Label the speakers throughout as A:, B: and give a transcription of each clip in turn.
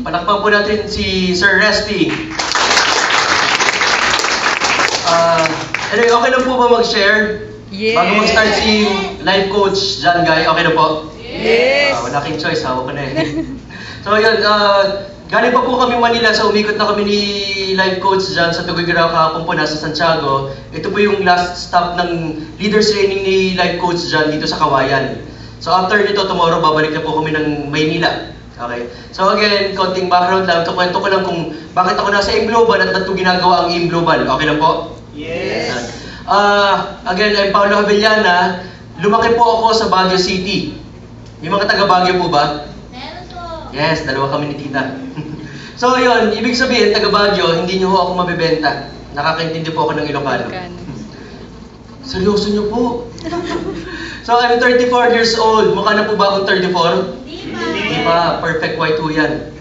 A: Palakpan po natin si Sir Resty. Anyway, okay na po ba mag-share?
B: Yes.
A: Bago mag-start si life coach John Guy, okay na po?
B: Yes.
A: Wala kang choice, hawak ko na eh. So yun, galing pa po kami Manila, so umikot na kami ni life coach John sa Tuguegarao kahapon po, nasa Santiago. Ito po yung last stop ng leaders training ni life coach John dito sa Kawayan. So after nito, tomorrow, babalik na po kami ng Maynila. Okay. So again, konting background lang. Kwento ko lang kung bakit ako nasa AIM Global at ba't ko ginagawa ang AIM Global. Okay lang po?
C: Yes.
A: Again, I'm Paulo Avellana. Lumaki po ako sa Baguio City. Yung mga taga Baguio po ba?
D: Meron po.
A: Yes, dalawa kami ni Tita. So yun, ibig sabihin, taga Baguio, hindi nyo ho ako mabibenta. Nakakaintindi po ako ng Ilocano. Seryoso nyo po? So I'm 34 years old. Mukha na po ba akong 34?
D: Di ba?
A: Di ba? Perfect white ho yan.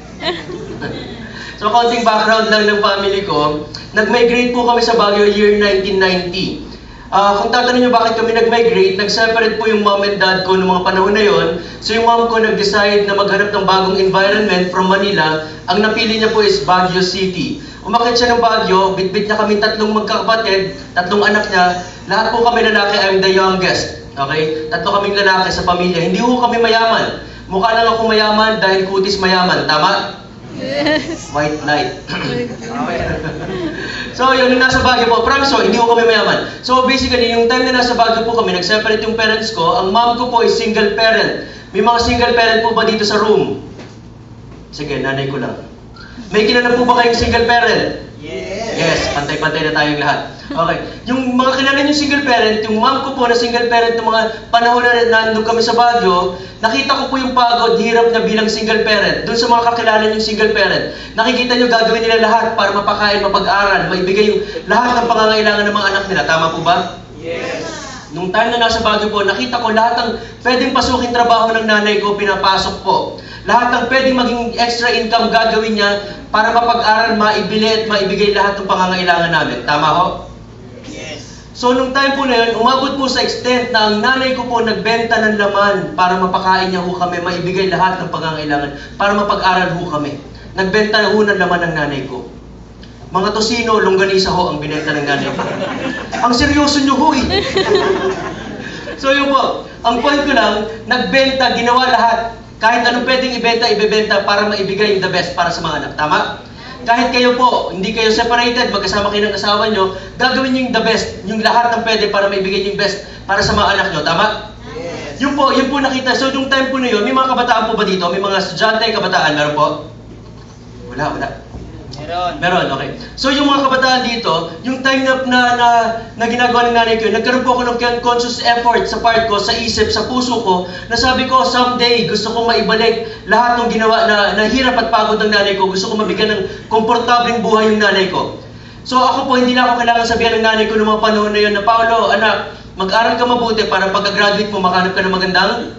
A: So, konting background lang ng family ko. Nag-migrate po kami sa Baguio year 1990. Kung tatanungin nyo bakit kami nag-migrate, nag-separate po yung mom and dad ko noong mga panahon na yon. So, yung mom ko nag-decide na maghanap ng bagong environment from Manila. Ang napili niya po is Baguio City. Umakyat siya ng Baguio, bitbit niya kami tatlong magkakapatid, tatlong anak niya. Lahat po kami lalaki, I'm the youngest. Okay? Tatlo kaming lalaki sa pamilya. Hindi po kami mayaman. Mukha lang ako mayaman dahil kutis mayaman. Tama?
B: Yes.
A: White light. So, yun, nung nasa Baguio po, promise ko, hindi ko kami mayaman. So, basically, yung time na nasa Baguio po kami, nag-separate yung parents ko, ang mom ko po is single parent. May mga single parent po ba dito sa room? Sige, nanay ko lang. May kilala po ba kayong single parent? Yes, pantay-pantay na tayong lahat. Okay. Yung mga kilala yung single parent, yung mom ko po na single parent ng mga panahon na nandun kami sa Baguio, nakita ko po yung pagod, hirap na bilang single parent. Doon sa mga kakilala yung single parent, nakikita nyo gagawin nila lahat para mapakain, mapag-aral, maibigay yung lahat ng pangangailangan ng mga anak nila. Tama po ba?
C: Yes.
A: Nung time na nasa Baguio po, nakita ko lahat ng pwedeng pasukin trabaho ng nanay ko, pinapasok po. Lahat ng pwedeng maging extra income gagawin niya para mapag-aral, maibili at maibigay lahat ng pangangailangan namin. Tama ho?
C: Yes.
A: So, nung time po na yun, umabot po sa extent na ang nanay ko po nagbenta ng laman para mapakain niya ho kami, maibigay lahat ng pangangailangan, para mapag-aral ho kami. Nagbenta na ho ng laman ng nanay ko. Mga tosino, longganisa ho ang binenta ng nanay ko. Ang seryoso nyo ho eh. So yun po, ang point ko lang, nagbenta, ginawa lahat. Kahit anong pwedeng ibenta, ibebenta para maibigay yung the best para sa mga anak. Tama? Kahit kayo po, hindi kayo separated, magkasama kayo ng asawa nyo, gagawin nyo yung the best, yung lahat ng pwede para maibigay yung best para sa mga anak nyo. Tama?
C: Yes.
A: Yun po nakita. So yung time po na yun, may mga kabataan po ba dito? May mga estudyante, kabataan, meron po? Wala. Meron, okay. So yung mga kabataan dito, yung time na ginagawa ng nanay ko, nagkaroon po ako ng conscious effort sa part ko, sa isip, sa puso ko, na sabi ko, someday, gusto kong maibalik lahat ng ginawa na hirap at pagod ng nanay ko. Gusto kong mabigyan ng komportableng buhay yung nanay ko. So ako po, hindi na ako kailangan sabihan ng nanay ko noong mga panahon na yun na, Paolo, anak, mag-aral ka mabuti para pagka-graduate mo, makahanap ka ng magandang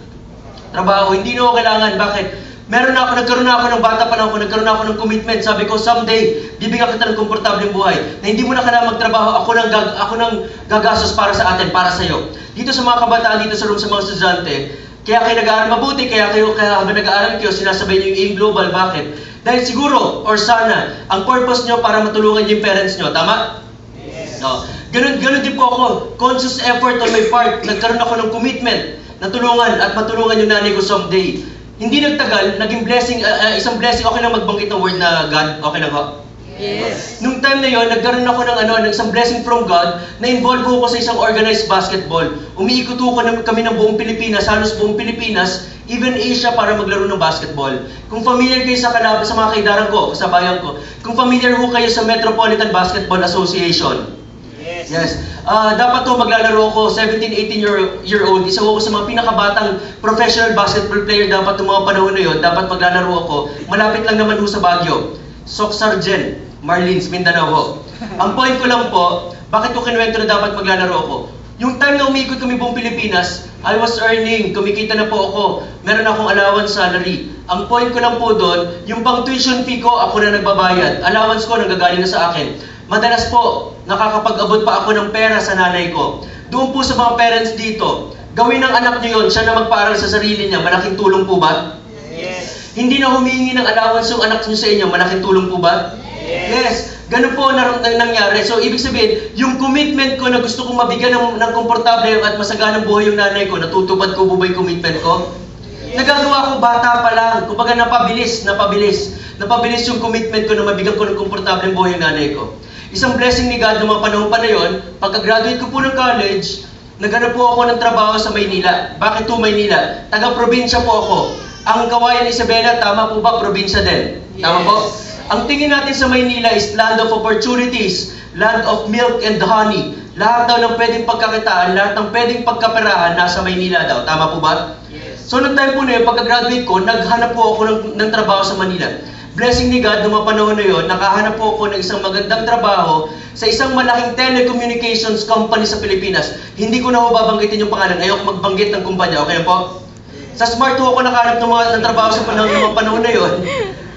A: trabaho. Hindi na ako kailangan. Bakit? Nagkaroon na ako ng bata pa lang ako, nagkaroon na ako ng commitment. Sabi ko, someday, bibigyan kita ng komportableng buhay. Na hindi mo na kailangan magtrabaho, ako nang gagastos para sa atin, para sa iyo. Dito sa mga kabataan, dito sa room sa mga estudyante, kaya kayo nag-aaral mabuti, kaya habang nag-aaral kayo, sinasabay niyo yung AIM Global. Bakit? Dahil siguro, or sana, ang purpose nyo para matulungan yung parents nyo. Tama?
C: Yes.
A: No. Ganun din po ako. Conscious effort on my part. Nagkaroon ako ng commitment na tulungan at matulungan yung nanay ko someday. Hindi nagtagal, naging blessing, isang blessing. Okay lang magbanggit ng word na God? Okay lang ho?
B: Yes.
A: Nung time na yon, nagkaroon ako ng isang blessing from God na involve ko sa isang organized basketball. Umiikot ko kami ng buong Pilipinas, halos buong Pilipinas, even Asia para maglaro ng basketball. Kung familiar kayo sa mga kaidaran ko, kasabayan ko, kung familiar ho kayo sa Metropolitan Basketball Association, yes. Dapat to maglalaro ako, 17, 18-year-old. Isa ako sa mga pinakabatang professional basketball player dapat ng mga panahon na yun. Dapat maglalaro ako. Malapit lang naman ho sa Baguio. Soc Sargent, Marlins, Mindanao ho. Ang point ko lang po, bakit ko kinuwento na dapat maglalaro ako? Yung time na umikot kami buong Pilipinas, I was earning, kumikita na po ako. Meron akong allowance salary. Ang point ko lang po doon, yung pang tuition fee ko, ako na nagbabayad. Allowance ko nanggagaling na sa akin. Madalas po, nakakapag-abot pa ako ng pera sa nanay ko. Doon po sa mga parents dito, gawin ng anak niyo yun, siya na magpaaral sa sarili niya, malaking tulong po ba?
C: Yes.
A: Hindi na humihingi ng allowance yung anak nyo sa inyo. Malaking tulong po ba? Yes. Ganun po nangyari. So, ibig sabihin, yung commitment ko na gusto kong mabigyan ng komportable at masaganang buhay yung nanay ko, natutupad ko po ba yung commitment ko? Nagagawa ko bata pa lang. Kumbaga napabilis yung commitment ko na mabigyan ko ng komportable buhay yung nanay ko. Isang blessing ni God noong mga panahon pa na yun, pagka-graduate ko po ng college, naghanap po ako ng trabaho sa Maynila. Bakit po Maynila? Taga-probinsya po ako. Ang Kawayan Isabela, tama po ba? Probinsya din. Tama po? Ang tingin natin sa Maynila is land of opportunities, land of milk and honey. Lahat daw ng pwedeng pagkakitaan, lahat ng pwedeng pagkaperahan nasa Maynila daw. Tama po ba? So, noong time po na yun, pagka-graduate ko, naghanap po ako ng trabaho sa Manila. Blessing ni God, noong mga panahon na yun, nakahanap po ako ng isang magandang trabaho sa isang malaking telecommunications company sa Pilipinas. Hindi ko na ho babanggitin yung pangalan. Ayoko magbanggit ng kumpanya. Okay na po? Sa Smart ho ako nakahanap ng trabaho sa mga panahon na yun.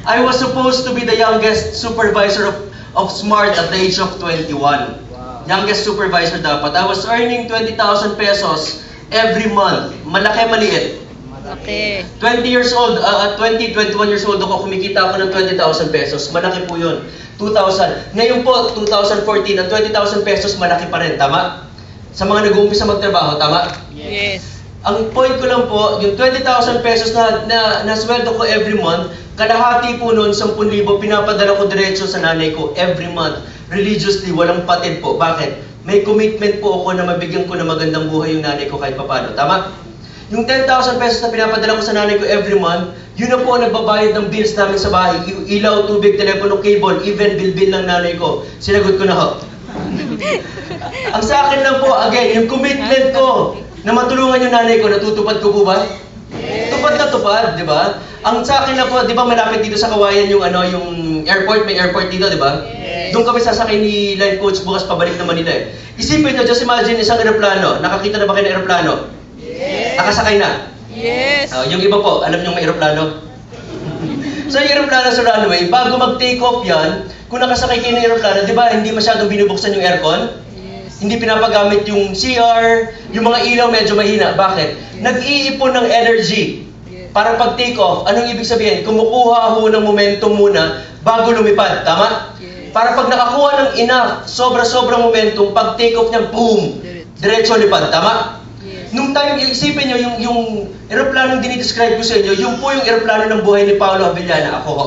A: I was supposed to be the youngest supervisor of Smart at the age of 21. Youngest supervisor dapat. I was earning 20,000 pesos every month. Malaki, maliit.
B: Okay.
A: 20 years old, 21 years old ako, kumikita ako ng 20,000 pesos. Malaki po yun. 2,000. Ngayon po, 2014, ang 20,000 pesos malaki pa rin. Tama? Sa mga nag-uumpisa magtrabaho, tama?
B: Yes.
A: Ang point ko lang po, yung 20,000 pesos na sweldo ko every month, kalahati po noon, 10,000, pinapadala ko diretso sa nanay ko every month. Religiously, walang patid po. Bakit? May commitment po ako na mabigyan ko na magandang buhay yung nanay ko kahit papano. Tama? Yung 10,000 pesos na pinapadala ko sa nanay ko every month, yun na po ang nagbabayad ng bills namin sa bahay. Ilaw, tubig, telepono, cable, even bill ng nanay ko. Sinagot ko na ho. Ang sa akin lang po, again, yung commitment ko na matulungan yung nanay ko, natutupad ko po ba? Tupad na tupad, di ba? Ang sa akin lang po, di ba malapit dito sa Kawayan yung airport, may airport dito, di ba? Doon kami sasakay ni life coach bukas pabalik na Manila eh. Isipin nyo, just imagine isang aeroplano. Nakakita na ba kayo ng aeroplano? Nakasakay na?
B: Yes.
A: Yung iba po, alam nyo may aeroplano? So yung aeroplano sa runway, bago mag-take off yan, kung nakasakay kayo ng aeroplano, di ba hindi masyadong binubuksan yung aircon?
B: Yes.
A: Hindi pinapagamit yung CR, yung mga ilaw medyo mahina. Bakit? Nag-iipon ng energy. Para pag take off, anong ibig sabihin? Kumukuha ho ng momentum muna bago lumipad. Tama? Para pag nakakuha ng enough, sobra-sobrang momentum, pag take off niya, boom! Diretso lipad. Tama? Nung time, isipin nyo, yung aeroplanong dinidescribe ko sa inyo, yung po yung aeroplano ng buhay ni Paolo Avellana, ako ho.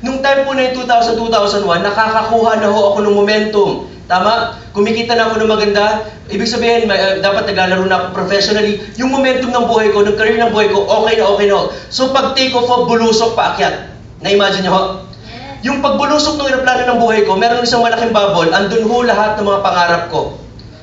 A: Nung time po na yung 2000-2001, nakakakuha na ho ako ng momentum. Tama? Kumikita na ako ng maganda. Ibig sabihin, dapat naglalaro na ako professionally. Yung momentum ng buhay ko, ng career ng buhay ko, okay na ho. So pag take off ho, bulusok paakyat. Na-imagine nyo ho? Yung pagbulusok ng aeroplano ng buhay ko, meron isang malaking bubble, andun ho lahat ng mga pangarap ko.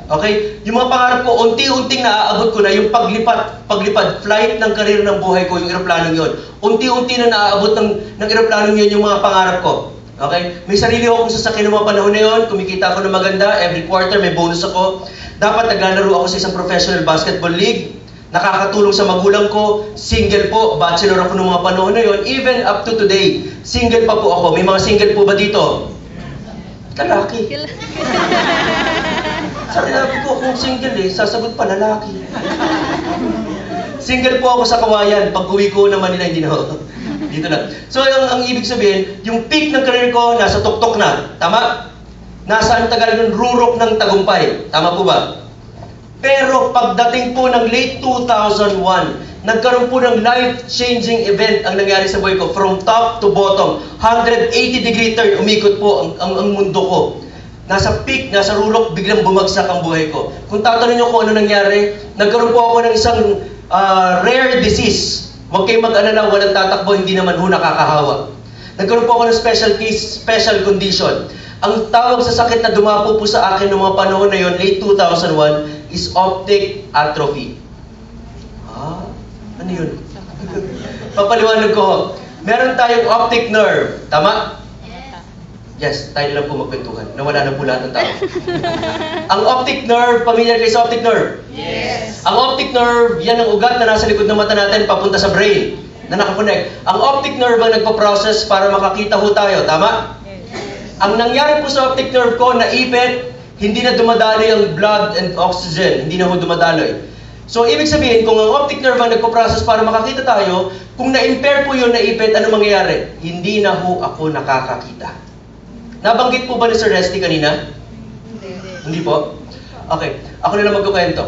A: Okay? Yung mga pangarap ko, unti-unting naaabot ko na yung paglipad, flight ng karir ng buhay ko, yung aeroplanong yun. Unti-unti na naaabot ng aeroplanong yun yung mga pangarap ko. Okay? May sarili akong sasakyan ng mga panahon na yun, kumikita ako ng maganda, every quarter may bonus ako. Dapat naglalaro ako sa isang professional basketball league, nakakatulong sa magulang ko, single po, bachelor ako ng mga panahon na yun, even up to today, single pa po ako. May mga single po ba dito? Lalaki. Sabi ko kung single sasagot pa lalaki. Single po ako sa Kawayan. Pag uwi ko naman nila, hindi na ako. Dito na. So, ang ibig sabihin, yung peak ng career ko, nasa tuktok na. Tama? Nasa ang tagal ng rurok ng tagumpay. Tama po ba? Pero pagdating po ng late 2001, nagkaroon po ng life-changing event ang nangyari sa buhay ko. From top to bottom. 180-degree turn. Umikot po ang mundo ko. Nasa peak, nasa rurok, biglang bumagsak ang buhay ko. Kung tatanungin nyo kung ano nangyari, nagkaroon po ako ng isang rare disease. Huwag kayong mag-alala, walang tatakbo, hindi naman ho nakakahawa. Nagkaroon po ako ng special case, special condition. Ang tawag sa sakit na dumapo po sa akin noong mga panahon na yon, late 2001, is optic atrophy. Ano yun? Papaliwanag ko ho. Meron tayong optic nerve. Tama? Yes, tayo lang po magkwentuhan. Nawala na po lahat ng tao. Ang optic nerve, familiar kayo sa optic nerve?
C: Yes.
A: Ang optic nerve, yan ang ugat na nasa likod ng mata natin papunta sa brain na nakakonect. Ang optic nerve ang nagpa-process para makakita ho tayo. Tama? Ang nangyari po sa optic nerve ko, naipit, hindi na dumadaloy ang blood and oxygen. Hindi na ho dumadaloy. So, ibig sabihin, kung ang optic nerve ang nagpo-process para makakita tayo, kung na-impair po yun, naipit, ano mangyayari? Hindi na ho ako nakakakita. Nabanggit po ba ni Sir Resty kanina? Hindi po? Okay, ako na lang magkukwento.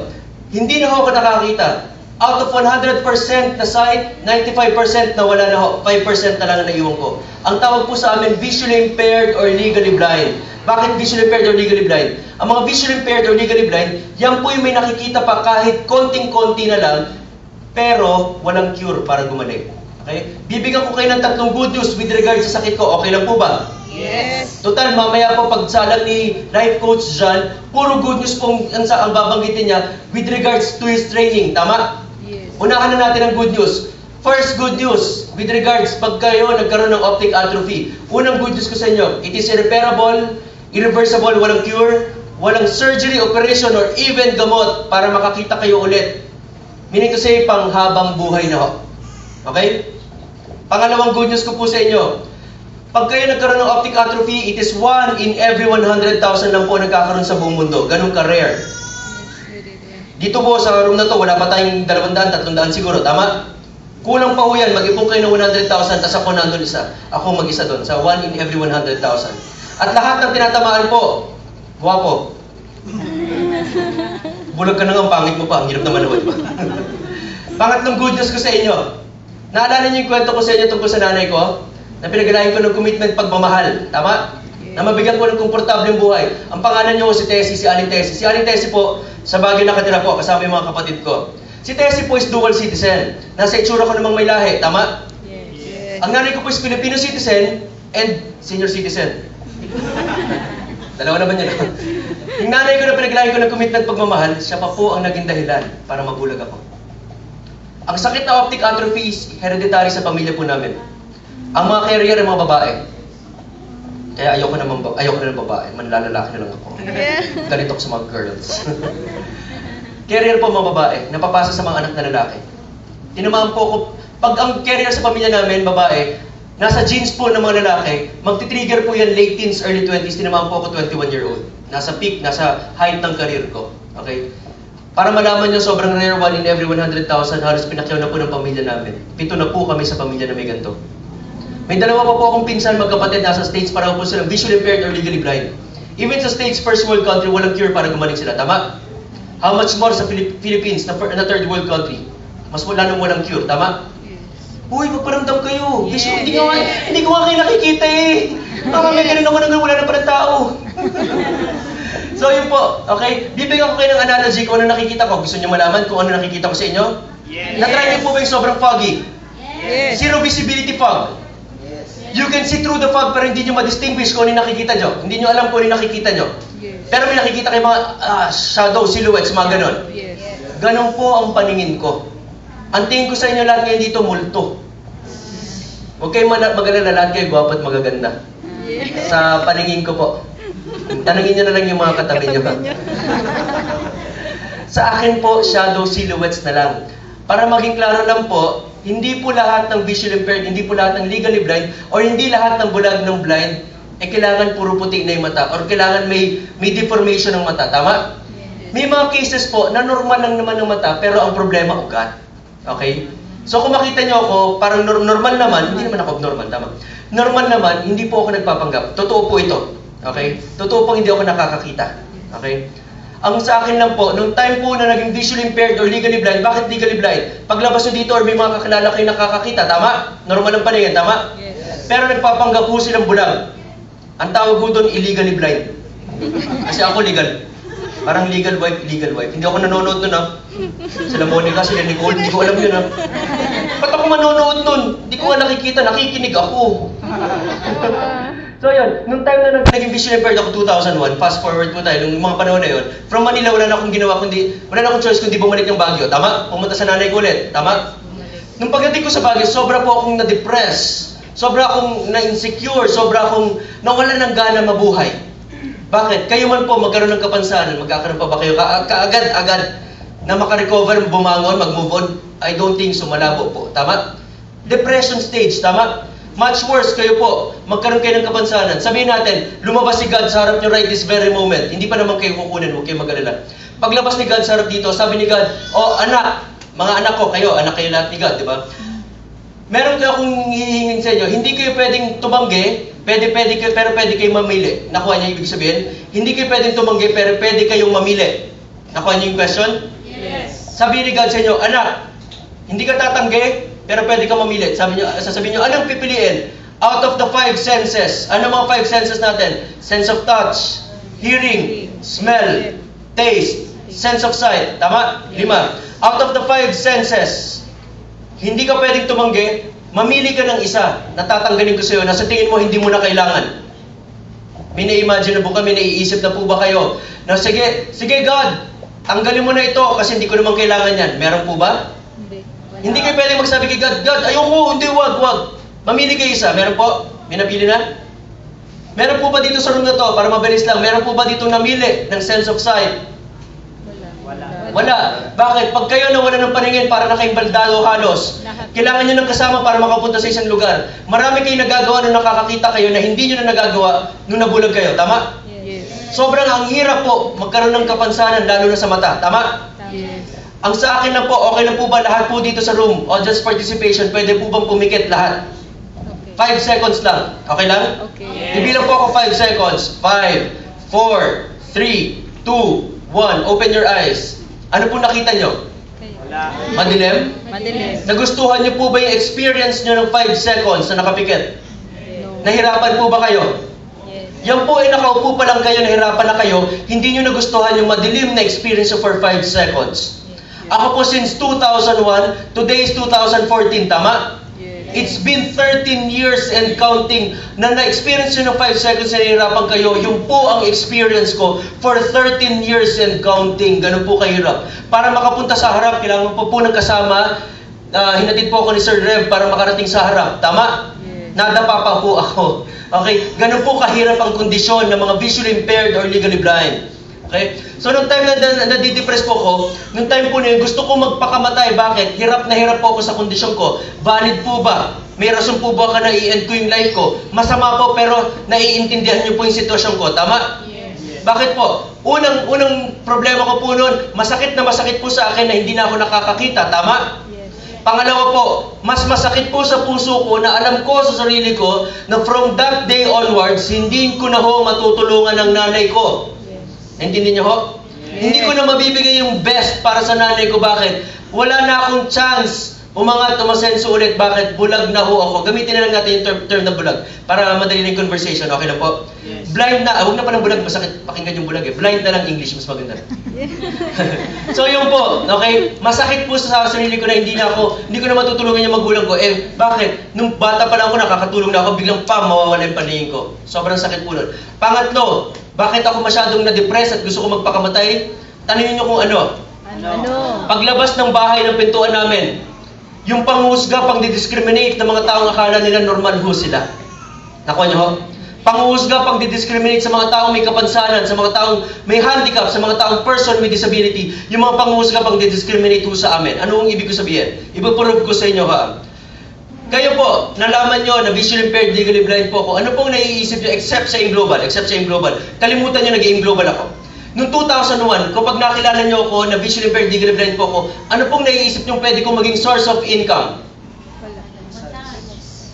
A: Hindi na ho ako nakakita. Out of 100% na sight, 95% na wala na ho, 5% na lang na naiwan ko. Ang tawag po sa amin, visually impaired or legally blind. Bakit visually impaired or legally blind? Ang mga visually impaired or legally blind, yan po yung may nakikita pa kahit konting-konti na lang, pero walang cure para gumaling. Okay? Bibigyan ko kayo ng 3 good news with regard sa sakit ko. Okay lang po ba?
B: Yes.
A: Total, mamaya po pagsalang ni Life Coach John, puro good news pong ang babanggitin niya with regards to his training. Tama?
B: Yes.
A: Unahan na natin ang good news. First good news with regards pag kayo nagkaroon ng optic atrophy. Unang good news ko sa inyo, it is irreparable, irreversible, walang cure, walang surgery, operation, or even gamot para makakita kayo ulit. Meaning to say, panghabang buhay na ho. Okay? Pangalawang good news ko po sa inyo, pag kayo nagkaroon ng optic atrophy, it is 1 in every 100,000 lang po nagkakaroon sa buong mundo. Ganun ka-rare. Dito po sa room na to, wala pa tayong 200, 300 siguro. Tama? Kulang pa ho yan. Mag-ipon kayo ng 100,000, tapos ako nandun isa. Ako mag-isa doon. Sa 1 in every 100,000. At lahat ng tinatamaan po, guwapo. Bulag ka na nga, ang pangit mo pa. Ang hirap naman naman pa. Pangatlong good news ko sa inyo. Naalala niyo yung kwento ko sa inyo tungkol sa nanay ko? Na pinagalahin ko ng commitment pagmamahal. Tama? Na mabigyan ko ng komportableng buhay. Ang pangalan niyo si Tessie, si Aling Tessie. Si Aling Tessie po, sa Baguio nakatira po, kasama yung mga kapatid ko. Si Tessie po is dual citizen. Nasa itsura ko namang may lahi. Tama?
B: Yes.
A: Ang nanay ko po is Filipino citizen and senior citizen. Dalawa naman yun. Yung nanay ko na pinaglahin ko ng commitment pagmamahal, siya pa po ang naging dahilan para mabulag ako. Ang sakit na optic atrophy is hereditary sa pamilya po namin. Ang mga carrier ay mga babae. Kaya ayoko na ng babae. Manlalalaki na lang ako. Ganito ko sa mga girls. Carrier po mga babae, napapasa sa mga anak na lalaki. Tinamaan po ko, pag ang carrier sa pamilya namin, babae, nasa genes po ng mga lalaki, magti-trigger po yan late teens, early 20s, tinamaan po ako 21-year-old. Nasa peak, nasa height ng career ko. Okay? Para malaman nyo, sobrang rare, 1 in every 100,000, halos pinakyaw na po ng pamilya namin. 7 na po kami sa pamilya na may ganito. May dalawa pa po akong pinsan, magkapatid, nasa States, pareho po silang visually impaired or legally blind. Even sa States, first world country, walang cure para gumaling sila. Tama? How much more sa Philippines, na third world country? Mas wala nang walang cure. Tama? Uy, magparamdam kayo.
B: Yes.
A: Hindi ko nga kayo nakikita eh. Tama, may ganun ako nang wala na pa ng tao. So yun po, okay? Bibigyan ko kayo ng analogy kung ano nakikita ko. Gusto niyo malaman kung ano nakikita ko sa inyo?
C: Yes.
A: Na-try niyo po ba yung sobrang foggy?
B: Yes.
A: Zero visibility fog. You can see through the fog pero hindi nyo ma-distinguish kung ano yung nakikita nyo. Hindi nyo alam kung ano yung nakikita nyo.
B: Yes.
A: Pero may nakikita kayo mga shadow, silhouettes, mga ganon.
B: Yes.
A: Ganon po ang paningin ko. Ang tingin ko sa inyo lahat ngayon dito, multo. Huwag kayong mag-alala, lahat kayo gwapo at magaganda.
B: Yes.
A: Sa paningin ko po. Tanungin nyo na lang yung mga katabi nyo. Sa akin po, shadow, silhouettes na lang. Para maging klaro lang po, hindi po lahat ng visually impaired, hindi po lahat ng legally blind, or hindi lahat ng bulag ng blind, kailangan puro puti na yung mata, or kailangan may deformation ng mata. Tama? May mga cases po na normal lang naman ng mata, pero ang problema, ugat. Okay? So kung makita nyo ako, parang normal naman, hindi naman ako abnormal, tama? Normal naman, hindi po ako nagpapanggap. Totoo po ito. Okay? Totoo po hindi ako nakakakita. Okay? Ang sa akin lang po, nung time po na naging visually impaired or legally blind, bakit legally blind? Paglabas nyo dito or may mga kakilala kayo nakakakita, tama? Normal ang paningin, tama?
B: Yes.
A: Pero nagpapanggap po silang bulag. Ang tawag po doon, illegally blind. Kasi ako legal. Parang legal wife, illegal wife. Hindi ako nanonood nun, ha? Sila Monica, sila Nicole, hindi ko alam yun, ha? Ba't ako manonood nun? Hindi ko nga nakikita, nakikinig ako. So yun, nung time na naging visually impaired ako 2001, fast forward po tayo, nung mga panahon na yun, from Manila wala na akong ginawa wala na akong choice kundi bumalik ng Baguio, tama? Pumunta sa nanay ko ulit, tama? Nung pagdating ko sa Baguio, sobra po akong na-depress, sobra akong na-insecure, sobra akong nawala ng gana mabuhay. Bakit? Kayo man po magkaroon ng kapansanan, magkakaroon pa ba kayo kaagad-agad na makarecover, bumangon, mag-move on? I don't think so, malabo po, tama? Depression stage, tama? Much worse, kayo po, magkaroon kayo ng kapansanan. Sabihin natin, lumabas si God sa harap nyo right this very moment. Hindi pa naman kayo kukunin, huwag kayo mag-alala. Paglabas ni God sa harap dito, sabi ni God, "Oh anak, mga anak ko, kayo lahat ni God, di ba? Meron kayo akong hihingin sa inyo, hindi kayo pwedeng tumanggi, pero pwede kayong mamili." Nakuha niyo yung ibig sabihin? Hindi kayo pwedeng tumanggi, pero pwede kayong mamili. Nakuha niyo yung question?
B: Yes.
A: Sabi ni God sa inyo, "Anak, hindi ka tatanggi, pero pwede ka mamili." Sasabihin niyo, "Anong pipiliin? Out of the 5 senses." Ano mga 5 senses natin? Sense of touch, hearing, smell, taste, sense of sight. Tama? 5. Out of the 5 senses, hindi ka pwedeng tumanggi, mamili ka ng isa na tatanggalin ko sa iyo na sa tingin mo hindi mo na kailangan. May na-imagine na po kami, naiisip na po ba kayo na sige God, tanggalin mo na ito kasi hindi ko naman kailangan yan. Meron po ba?
B: Hindi.
A: Hindi kayo pwedeng magsabi kay God, "God, ayoko, hindi, wag. Mamili kayo isa." Meron po? May napili na? Meron po ba dito sa room na to, para mabilis lang, meron po ba dito namili ng sense of sight? Wala. Bakit? Pag kayo nawala ng paningin, para na kayong baldado halos. Kailangan nyo ng kasama para makapunta sa isang lugar. Marami kayong nagagawa nung nakakakita kayo na hindi nyo na nagagawa nung nabulag kayo. Tama?
B: Yes.
A: Sobrang ang hirap po magkaroon ng kapansanan, lalo na sa mata. Tama?
B: Yes.
A: Ang sa akin lang po, okay lang po ba lahat po dito sa room, audience participation, pwede po bang pumikit lahat?
B: Okay.
A: 5 seconds lang. Okay lang?
B: Okay.
A: Ibilang po ako 5 seconds. 5, 4, 3, 2, 1. Open your eyes. Ano po nakita nyo?
B: Okay.
C: Wala.
A: Madilim?
B: Madilim.
A: Nagustuhan nyo po ba yung experience nyo ng 5 seconds na nakapikit?
B: No.
A: Nahirapan po ba kayo?
B: Yes.
A: Yan po ay nakaupo pa lang kayo, nahirapan na kayo, hindi nyo nagustuhan yung madilim na experience nyo for 5 seconds. Ako po since 2001, today is 2014, tama?
B: Yes.
A: It's been 13 years and counting na na-experience nyo ng 5 seconds na nahihirapan kayo. Yung po ang experience ko for 13 years and counting. Ganun po kahirap. Para makapunta sa harap, kailangan po ng kasama. Hinatid po ako ni Sir Rev para makarating sa harap. Tama?
B: Yes.
A: Nadapa pa po ako. Okay? Ganun po kahirap ang kondisyon ng mga visually impaired or legally blind. Okay? So, nung time na nadidepress po ako, nung time po na yun, gusto ko magpakamatay. Bakit? Hirap na hirap po ako sa kondisyon ko. Valid po ba? May rason po ba ka na i-end ko yung life ko? Masama po, pero naiintindihan niyo po yung sitwasyon ko. Tama?
B: Yes.
A: Bakit po? Unang problema ko po noon, masakit po sa akin na hindi na ako nakakakita. Tama?
B: Yes.
A: Pangalawa po, mas masakit po sa puso ko na alam ko sa sarili ko na from that day onwards, hindi ko na ho matutulungan ng nanay ko. Naintindihan niyo ho?
B: Yes.
A: Hindi ko na mabibigay yung best para sa nanay ko. Bakit? Wala na akong chance umangat, umasenso ulit. Bakit? Bulag na ho ako. Gamitin na lang natin yung term na bulag para madali na yung conversation. Okay na po?
C: Yes.
A: Blind na. Huwag na pa ng bulag. Masakit pakinggan yung bulag eh. Blind na lang English. Mas maganda. So yun po. Okay? Masakit po sa sarili ko na hindi ko na matutulungan yung magulang ko. Eh, bakit? Nung bata pa lang ako, nakakatulong na ako. Biglang mawawala yung paningin ko. Sobrang sakit po nun. Pangatlo, bakit ako masyadong na-depress at gusto ko magpakamatay? Tanungin niyo kung ano.
B: Ano?
A: Paglabas ng bahay ng pintuan namin, yung panghusga, pang-discriminate ng mga taong akala nila normal ho sila. Nakuha niyo ho? Panghusga, pang-discriminate sa mga taong may kapansanan, sa mga taong may handicap, sa mga taong person with disability, yung mga panghusga, pang-discriminate ho sa amin. Ano ang ibig ko sabihin? Ipaprove ko sa inyo ha. Kayo po, nalaman nyo na visually impaired, legally blind po ako. Ano pong naiisip nyo except sa global? Kalimutan nyo nag-aim global ako. Noong 2001, kapag nakilala nyo ako na visually impaired, legally blind po ako, ano pong naiisip nyo pwede kong maging source of income?
B: Wala.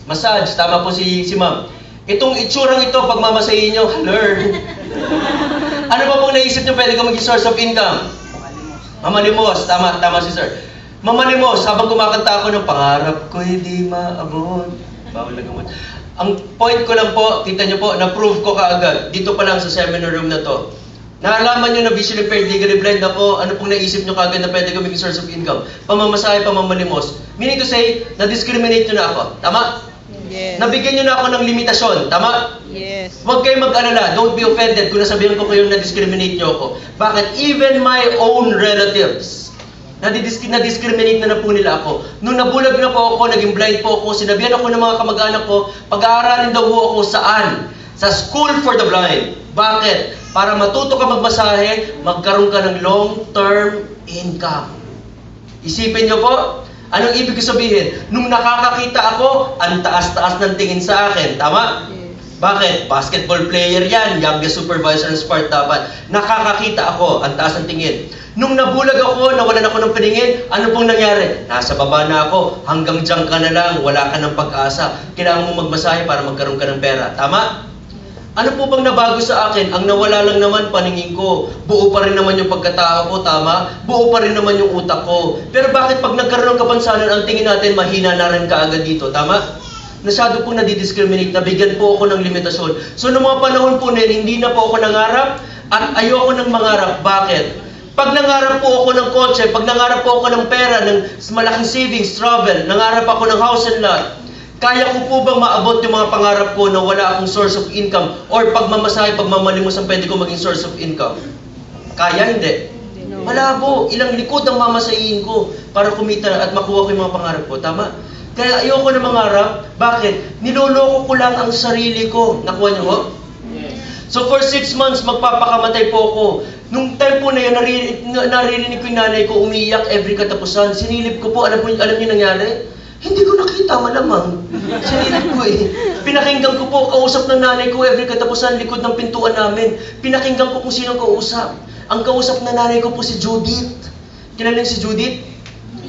A: Massage. Tama po si ma'am. Itong itsurang ito, pag mamasahin nyo, learn. Ano pa pong naisip nyo pwede kong maging source of income? Mamalimos. Tama si sir. Mamalimos, habang kumakanta ako ng pangarap ko hindi maabot. Bawal na gamot. Ang point ko lang po, kita nyo po, na-prove ko kaagad, dito pa lang sa seminar room na to. Naalaman nyo na visually impaired, legally blind ako, ano pong naisip nyo kaagad na pwede ko maging source of income? Pamamasahe, pamamalimos. Meaning to say, na-discriminate nyo na ako. Tama?
B: Yes.
A: Nabigyan nyo na ako ng limitasyon. Tama?
B: Yes.
A: Huwag kayong mag-alala. Don't be offended kung nasabihan ko kayong na-discriminate nyo ako. Bakit? Even my own relatives, na-discriminate na po nila ako. Nung nabulag na po ako, naging blind po ako, sinabihan ako ng mga kamag-anak ko, pag-aaralin daw po ako saan? Sa School for the Blind. Bakit? Para matuto ka magmasahe, magkaroon ka ng long-term income. Isipin nyo po, anong ibig sabihin? Nung nakakakita ako, ang taas-taas ng tingin sa akin. Tama?
B: Yes.
A: Bakit? Basketball player yan, youngest supervisor ng sport dapat. Nakakakita ako, ang taas ng tingin. Nung nabulag ako, nawalan ako ng paningin, ano pong nangyari? Nasa baba na ako, hanggang dyan ka na lang, wala ka ng pag-asa. Kailangan mo magmasahe para magkaroon ka ng pera. Tama? Ano po bang nabago sa akin? Ang nawala lang naman paningin ko. Buo pa rin naman yung pagkatao ko, tama? Buo pa rin naman yung utak ko. Pero bakit pag nagkaroon ng kapansanan, ang tingin natin mahina na rin kaagad dito, tama? Masyado pong nadidiscriminate, nabigyan po ako ng limitasyon. So, noong mga panahon po na yun, hindi na po ako nangarap at ayoko ng mangarap. Bakit? Pag nangarap po ako ng kotse, pag nangarap po ako ng pera, ng malaking savings, travel, nangarap ako ng house and lot, kaya ko po bang maabot yung mga pangarap ko na wala akong source of income or pagmamasahe, pagmamalimos ang pwede ko maging source of income? Kaya? Hindi.
B: No.
A: Malabo. Ilang likod ang mamasahihin ko para kumita at makuha ko yung mga pangarap ko. Tama? Kaya ayoko na mangarap. Bakit? Niloloko ko lang ang sarili ko. Nakuha niyo ho? So for 6 months, magpapakamatay po ako. Nung time po na yun, naririnig ko yung nanay ko umiiyak every katapusan. Sinilip ko po, alam niyo nangyari? Hindi ko nakita, malamang. Sinilip ko eh. Pinakinggan ko po, kausap ng nanay ko every katapusan, likod ng pintuan namin. Pinakinggan ko kung sinong kausap. Ang kausap na nanay ko po si Judith. Kilala niyo si Judith?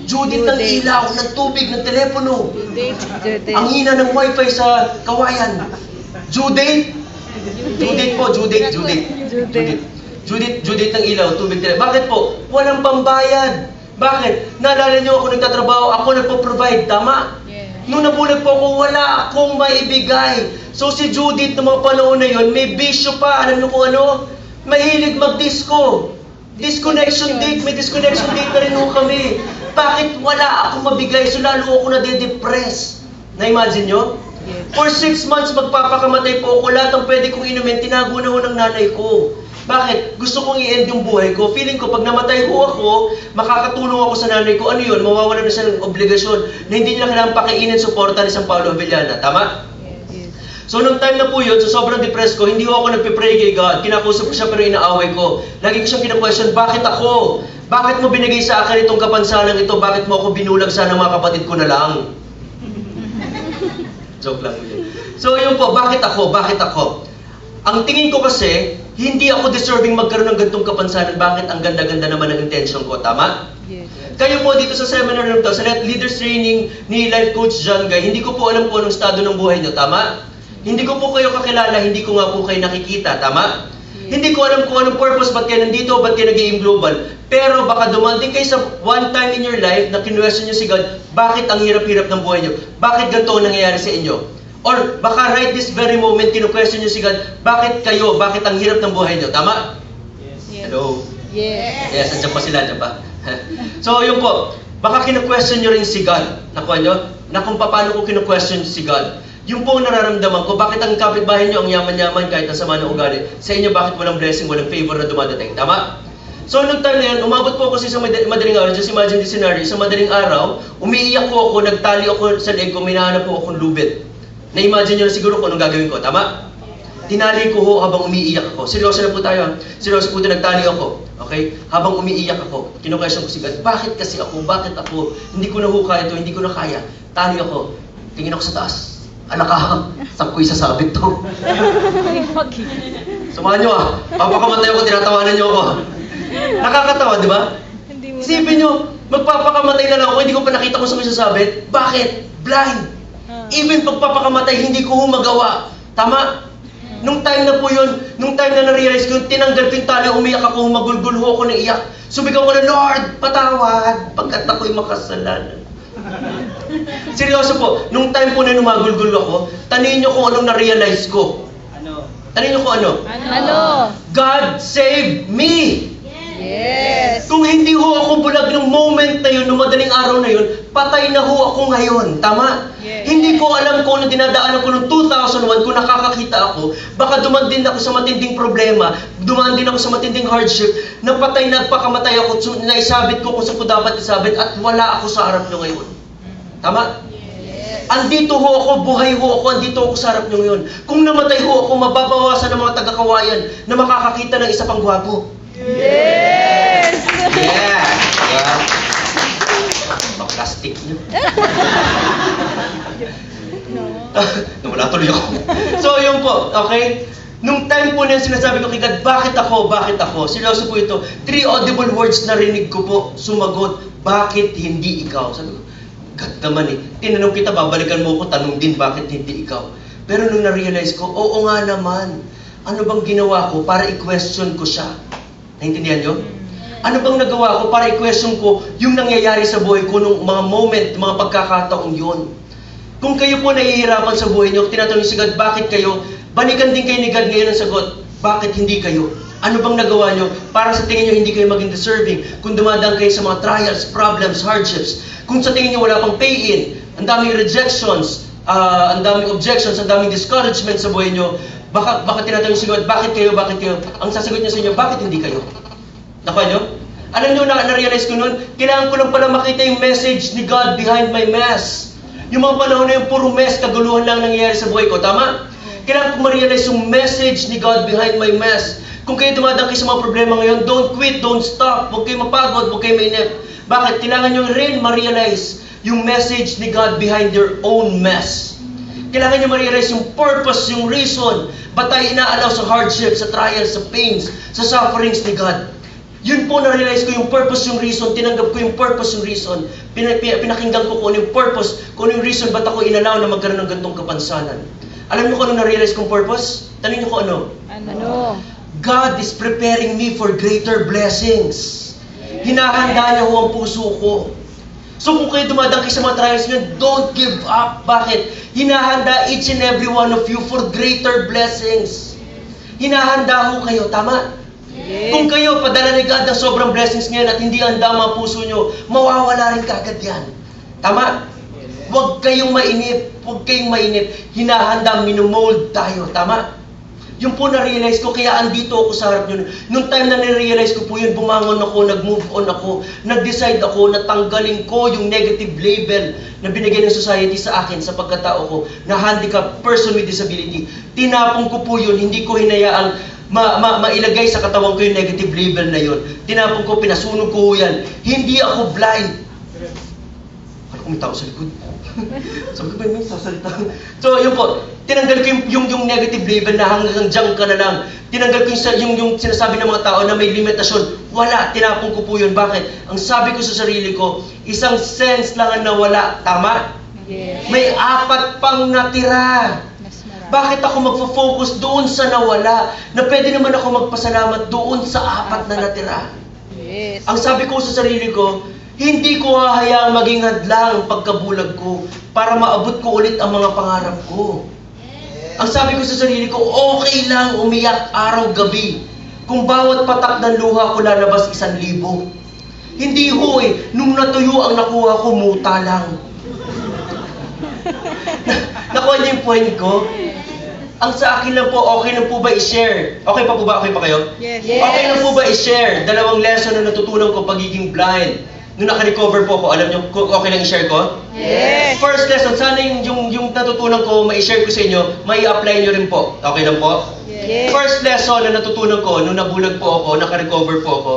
A: Judith ng ilaw, ng tubig, ng telepono. Ang hina ng wifi sa kawayan. Judith? Judith po, Judith. Judith ng ilaw, tubig, telepono. Bakit po? Walang pambayad. Bakit? Naalala niyo ako nagtatrabaho, ako nagpo-provide, tama? Nung nabulag po ako, wala akong maibigay. So si Judith noong mga panahon na yon, may bisyo pa. Alam niyo kung ano? Mahilig mag-disco. Disconnection date, may disconnection date na rin ho kami. Bakit wala akong mabigay? So lalo ako nade-depress. Na-imagine nyo? For 6 months, magpapakamatay po ako. Lahat ng pwede kong inumin, tinago na ho ng nanay ko. Bakit? Gusto kong i-end yung buhay ko. Feeling ko, pag namatay ko ako, makakatulong ako sa nanay ko. Ano yun? Mawawala na siya ng obligasyon na hindi niya kailangan pakainin suporta ni San Paulo Avellana. Tama? So, nung time na po yun, so sobrang depressed ko, hindi ako nagpe-pray kay God. Kinakusap ko siya pero inaaway ko. Lagi ko siyang kina-question, bakit ako? Bakit mo binigay sa akin itong kapansanan ito? Bakit mo ako binulag sana mga kapatid ko na lang? Joke lang po yun. So, yun po, bakit ako? Bakit ako? Ang tingin ko kasi, hindi ako deserving magkaroon ng gantong kapansanan. Bakit? Ang ganda-ganda naman ng intention ko. Tama?
B: Yes.
A: Kayo po dito sa seminar na ito, sa Leaders Training ni Life Coach John Guy, hindi ko po alam kung anong estado ng buhay niyo. Tama? Hindi ko po kayo kakilala, hindi ko nga po kayo nakikita. Tama? Hindi ko alam kung anong purpose, ba't kayo nandito, ba't kayo nag-i-aim global. Pero baka dumating kayo sa one time in your life na kinuwestiyon niyo si God, bakit ang hirap-hirap ng buhay niyo? Bakit ganito ang nangyayari sa inyo? Or baka right this very moment, kinu-question niyo si God, bakit kayo, bakit ang hirap ng buhay niyo? Tama?
B: Yes.
A: Hello?
B: Yes.
A: Yes, andyan pa sila, andyan pa. So, yun po, baka kinu-question niyo rin si God. Nakuha niyo? Na kung paano ko kinu-question si God. Yung po ang nararamdaman ko, bakit ang kapitbahay niyo ang yaman-yaman kahit ang sama ng ugali? Sa inyo, bakit walang blessing, walang favor na dumadating? Tama? So, nung time na yan, umabot po ako sa isang madaling araw. Just imagine the scenario. Isang madaling araw, umiiyak po ako, nagtali ako sa leg ko, may nahanap po akong lubid. Na-imagine nyo na siguro kung anong gagawin ko. Tama? Tinali ko ho habang umiiyak ako. Seryoso na po tayo. Seryoso po ito, nagtali ako. Okay? Habang umiiyak ako, kinukesyon ko si God, bakit kasi ako? Bakit ako? Hindi ko na ho kaya ito, hindi ko na kaya. Tali ako. Tingin ako sa taas. Anak ka, saan ko isasabit to? Samahan nyo ah. Papakamatay ako, tinatawanan nyo ako. Nakakatawa, di ba? Isipin nyo, magpapakamatay na lang ako, hindi ko pa nakita kung saan ko isasabit. Bakit? Blind. Even pagpapakamatay, hindi ko humagawa. Tama? Nung time na po yun, nung time na na-realize ko, tinanggal ko yung tali, umiyak ako, humagulgul ho ako ng iyak. Sumigaw ko na, Lord, patawad, pagkat ako'y makasalanan. Seryoso po, nung time po na numagulgul ako, tanungin nyo kung anong na-realize ko.
C: Ano?
A: Tanungin nyo kung ano.
B: Ano?
A: God save me!
B: Yes.
A: Kung hindi ho ako bulag ng moment na yun, ng madaling araw na yun, patay na ho ako ngayon. Tama?
B: Yes.
A: Hindi ko alam kung ano dinadaanan ko noong 2001, kung nakakakita ako, baka dumaan din ako sa matinding problema, dumaan din ako sa matinding hardship, napatay, nagpakamatay ako, naisabit ko kung saan ko dapat isabit, at wala ako sa harap nyo ngayon. Tama?
B: Yes.
A: Andito ho ako, buhay ho ako, andito ako sa harap nyo ngayon. Kung namatay ho ako, mababawasan ng mga taga-kawayan na makakakita ng isa pang gwapo.
B: Yes.
A: Yeah! Yeah! Plastic nyo.
B: No.
A: Nawala tuloy ako. So, yun po, okay? Nung time po na yun, sinasabi ko kay God, bakit ako? Bakit ako? Seryoso po ito. 3 audible words na rinig ko po, sumagot, bakit hindi ikaw? Sabi ko, God naman eh. Tinanong kita, babalikan mo ko, tanong din, bakit hindi ikaw? Pero nung na-realize ko, oo nga naman. Ano bang ginawa ko para i-question ko siya? Naintindihan nyo? Ano bang nagawa ko para i-question ko yung nangyayari sa buhay ko nung mga moment, mga pagkakataong yun? Kung kayo po nahihirapan sa buhay nyo, tinatanong si God, bakit kayo? Balikan din kayo ni God ngayon ang sagot, bakit hindi kayo? Ano bang nagawa nyo para sa tingin nyo hindi kayo maging deserving? Kung dumadaan kayo sa mga trials, problems, hardships, kung sa tingin nyo wala pang pay-in, ang daming rejections, ang daming objections, ang daming discouragement sa buhay nyo, baka tinatanong si God, bakit kayo? Ang sasagot niya sa inyo, bakit hindi kayo? Nakuha nyo? Alam nyo, na-realize ko noon, kailangan ko lang pala makita yung message ni God behind my mess. Yung mga panahon na yung puro mess, kaguluhan lang nangyayari sa buhay ko. Tama? Kailangan ko ma-realize yung message ni God behind my mess. Kung kayo dumadang kayo sa mga problema ngayon, don't quit, don't stop. Huwag kayo mapagod, huwag kayo mainip. Bakit? Kailangan nyo rin ma-realize yung message ni God behind your own mess. Kailangan nyo ma-realize yung purpose, yung reason, ba't tayo inaalaw sa hardships, sa trials, sa pains, sa sufferings ni God. Yun po na-realize ko yung purpose, yung reason, tinanggap ko yung purpose, yung reason, pinakinggan ko kung ano yung purpose, kung ano yung reason ba't ako inalaw na magkaroon ng ganitong kapansanan. Alam niyo kung ano na-realize kong purpose? Tanong niyo kung ano?
B: Ano?
A: God is preparing me for greater blessings. Hinahanda niya ho ang puso ko. So kung kayo dumadang kayo sa mga trials niyo, don't give up. Bakit? Hinahanda each and every one of you for greater blessings. Hinahanda ho kayo, tama? Kung kayo padala ni God ng sobrang blessings ngayon at hindi handa ang mga puso nyo, mawawala rin kagad yan. Tama? Huwag kayong mainip. Huwag kayong mainip. Hinahanda, minumold tayo. Tama? Yung po na-realize ko, kaya andito ako sa harap nyo. Nung time na na-realize ko po yun, bumangon ako, nag-move on ako, nag-decide ako, natanggalin ko yung negative label na binigay ng society sa akin, sa pagkatao ko, na handicap, person with disability. Tinapong ko po yun, hindi ko hinayaang mailagay sa katawan ko yung negative label na yun. Tinapong ko, pinasunog ko yan. Hindi ako blind. Ano kung may tao sa likod? Sabi ko ba yung sasalita? So, yun po. Tinanggal ko yung negative label na hanggang dyan ka na lang. Tinanggal ko yung sinasabi ng mga tao na may limitasyon. Wala. Tinapong ko po yun. Bakit? Ang sabi ko sa sarili ko, isang sense lang ang nawala. Tama?
B: Yes.
A: May 4 pang natira.
B: Mas marami.
A: Bakit ako magfo-focus doon sa nawala? Na pwede naman ako magpasalamat doon sa 4 na natira.
B: Yes.
A: Ang sabi ko sa sarili ko, hindi ko hahayaang maging hadlang ang pagkabulag ko para maabot ko ulit ang mga pangarap ko. Ang sabi ko sa sarili ko, okay lang umiyak araw-gabi kung bawat patak ng luha ko lalabas 1,000. Hindi ho eh, nung natuyo ang nakuha ko, muta lang. Nakuha niyo yung point ko? Ang sa akin lang po, okay lang po ba i-share? Okay pa po ba? Okay pa kayo?
B: Yes.
A: Okay lang po ba i-share? 2 lesson na natutunan ko pagiging blind. Nung naka-recover po ako, alam niyo, okay lang i-share ko?
B: Yes.
A: First lesson, sana yung natutunan ko, ma-share ko sa inyo, mai-apply niyo rin po. Okay lang po?
B: Yes.
A: First lesson na natutunan ko, nung nabulag po ako, naka-recover po ako,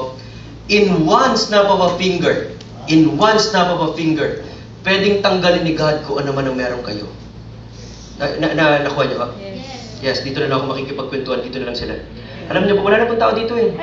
A: in one snap of a finger, pwedeng tanggalin ni God kung ano man ang meron kayo. Nakuha niyo ba? Yes, dito na ako makikipagkwentuhan, dito na lang sila. Alam niyo po, wala na pong tao dito eh.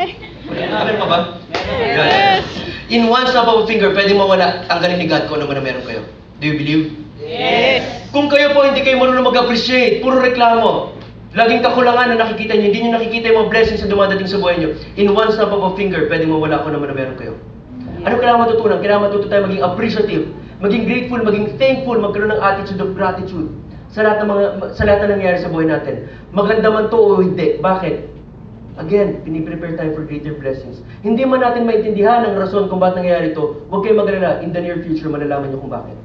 A: Meron pa ba?
B: Yes.
A: In one snap of a finger, pwedeng mawala, tanggalin ni God kung ano man ang meron kayo. Do you believe?
B: Yes.
A: Kung kayo po hindi kayo marunong mag-appreciate, puro reklamo, laging kakulangan na nakikita niyo, hindi niyo nakikita yung mga blessings na dumadating sa buhay niyo, in one snap of a finger, pwedeng mawala kung ano man ang meron kayo. Ano kailangan matutunan? Kailangan matuto tayo maging appreciative, maging grateful, maging thankful, magkaroon ng attitude of gratitude sa lahat ng nangyayari sa buhay natin. Maganda man to o hindi. Bakit? Again, piniprepare tayo for greater blessings. Hindi man natin maintindihan ang rason kung bakit nangyayari ito, huwag kayong mag-alala. In the near future, malalaman niyo kung bakit.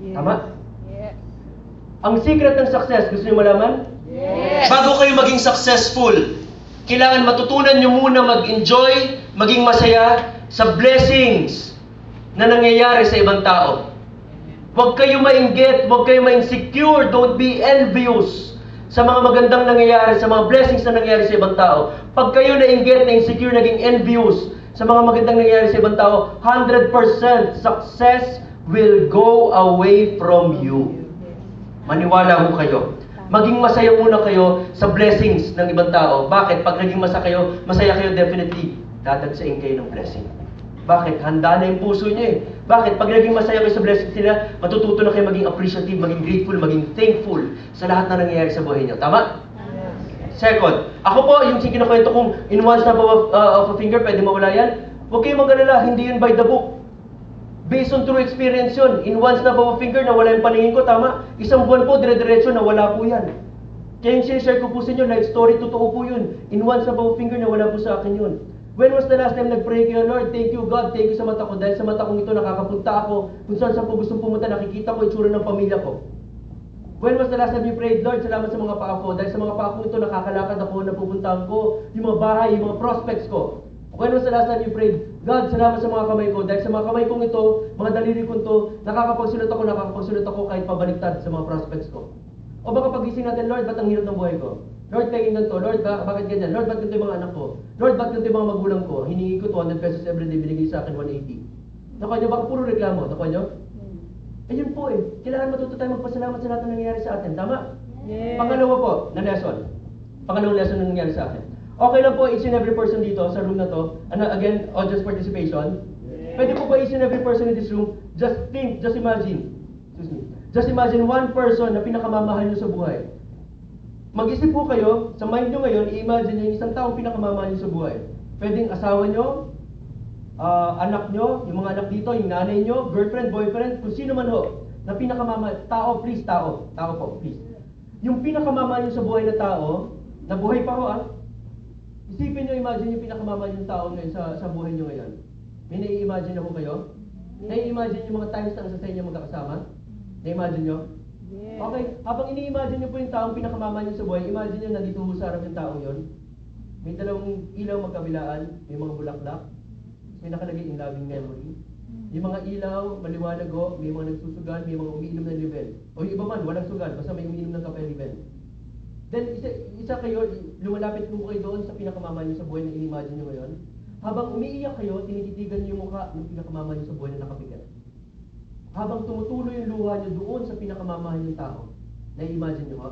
B: Yes.
A: Tama?
B: Yes.
A: Ang secret ng success, gusto niyo malaman?
B: Yes.
A: Bago kayo maging successful, kailangan matutunan niyo muna mag-enjoy, maging masaya sa blessings na nangyayari sa ibang tao. Huwag kayo mainggit, huwag kayo ma-insecure, don't be envious sa mga magandang nangyayari, sa mga blessings na nangyayari sa ibang tao. Pag kayo na-inggit, na-insecure, naging envious sa mga magandang nangyayari sa ibang tao, 100% success will go away from you. Maniwala ho kayo. Maging masaya muna kayo sa blessings ng ibang tao. Bakit? Pag naging masaya kayo, definitely, dadagsain kayo ng blessing. Bakit? Handa na yung puso niyo eh. Bakit? Pag naging masaya kayo sa blessings nila, matututo na kayo maging appreciative, maging grateful, maging thankful sa lahat na nangyayari sa buhay niyo. Tama? Second, ako po, yung kinukwento kong in one snap of a finger, pwede mawala yan. Huwag kayong mag-alala, hindi yun by the book. Based on true experience yun. In one snap of a finger, nawala yung paningin ko, tama? Isang buwan po, dire-diretso, nawala po yan. Kaya yung sinishare ko po sa inyo, life story, totoo po yun. In one snap of a finger, nawala po sa akin yun. When was the last time nag-pray kayo, Lord? Thank you, God. Thank you sa mata ko. Dahil sa mata kong ito, nakakapunta ako. Kung saan po gustong pumunta, nakikita ko itsura ng pamilya ko. When was the last time you prayed, Lord? Salamat sa mga paa ko. Dahil sa mga paa ko ito, nakakalakad ako, napupuntahan ko, yung mga bahay, yung mga prospects ko. When was the last time you prayed? God, salamat sa mga kamay ko. Dahil sa mga kamay kong ito, mga daliri kong ito, nakakapagsulat ako kahit pabaliktad sa mga prospects ko. O baka pagising natin, Lord, ba't ang hirap ng buhay ko? Lord, pengin ganito. Lord, bakit ganyan? Lord, ba't ganito yung mga anak ko? Lord, ba't ganito yung mga magulang ko? Hiningi ko 200 pesos every day, binigay sa akin 180. Nakuha nyo, baka puro reklamo. Nakuha nyo? Ayun po eh. Kailangan matuto tayo magpasalamat sa lahat ng nangyayari sa atin. Tama?
B: Yes.
A: Pangalawa po, na lesson. Pangalawang lesson na nangyari sa akin. Okay lang po each and every person dito sa room na to. And again, audience participation. Pwede po ba each and every person in this room, just think, just imagine. Excuse me. Just imagine one person na pinakamamahal nyo sa buhay. Mag-isip po kayo, sa mind nyo ngayon, i-imagine nyo yung isang taong pinakamamahal nyo sa buhay. Pwedeng asawa nyo, anak nyo, yung mga anak dito, yung nanay nyo, girlfriend, boyfriend, kung sino man ho, na pinakamamahal, tao po, please. Yung pinakamamahal nyo sa buhay na tao, na buhay pa ho isipin nyo, imagine yung pinakamamahal yung tao ngayon sa buhay nyo ngayon. May nai-imagine na ho kayo? Nai-imagine yung mga times na nasa sa inyo magkakasama? Na-imagine nyo?
B: Yes.
A: Okay, habang ini-imagine nyo po yung taong pinakamamahal nyo sa buhay, imagine nyo nandito ho sa harap yung taong yon. May dalawang ilaw magkabilaan, may mga bulaklak, may nakalagay in loving memory. Yung mga ilaw, maliwanag ho, may mga nagsusugal, may mga umiinom ng libel. O yung iba man, walang sugal, basta may umiinom ng kape libel. Then, isa kayo, lumalapit po kayo doon sa pinakamamahal nyo sa buhay na in-imagine nyo ngayon. Habang umiiyak kayo, tinititigan nyo yung mukha ng pinakamamahal nyo sa buhay na nakapigat. Habang tumutuloy yung luha nyo doon sa pinakamamahal nyo tao, na-imagine nyo ha?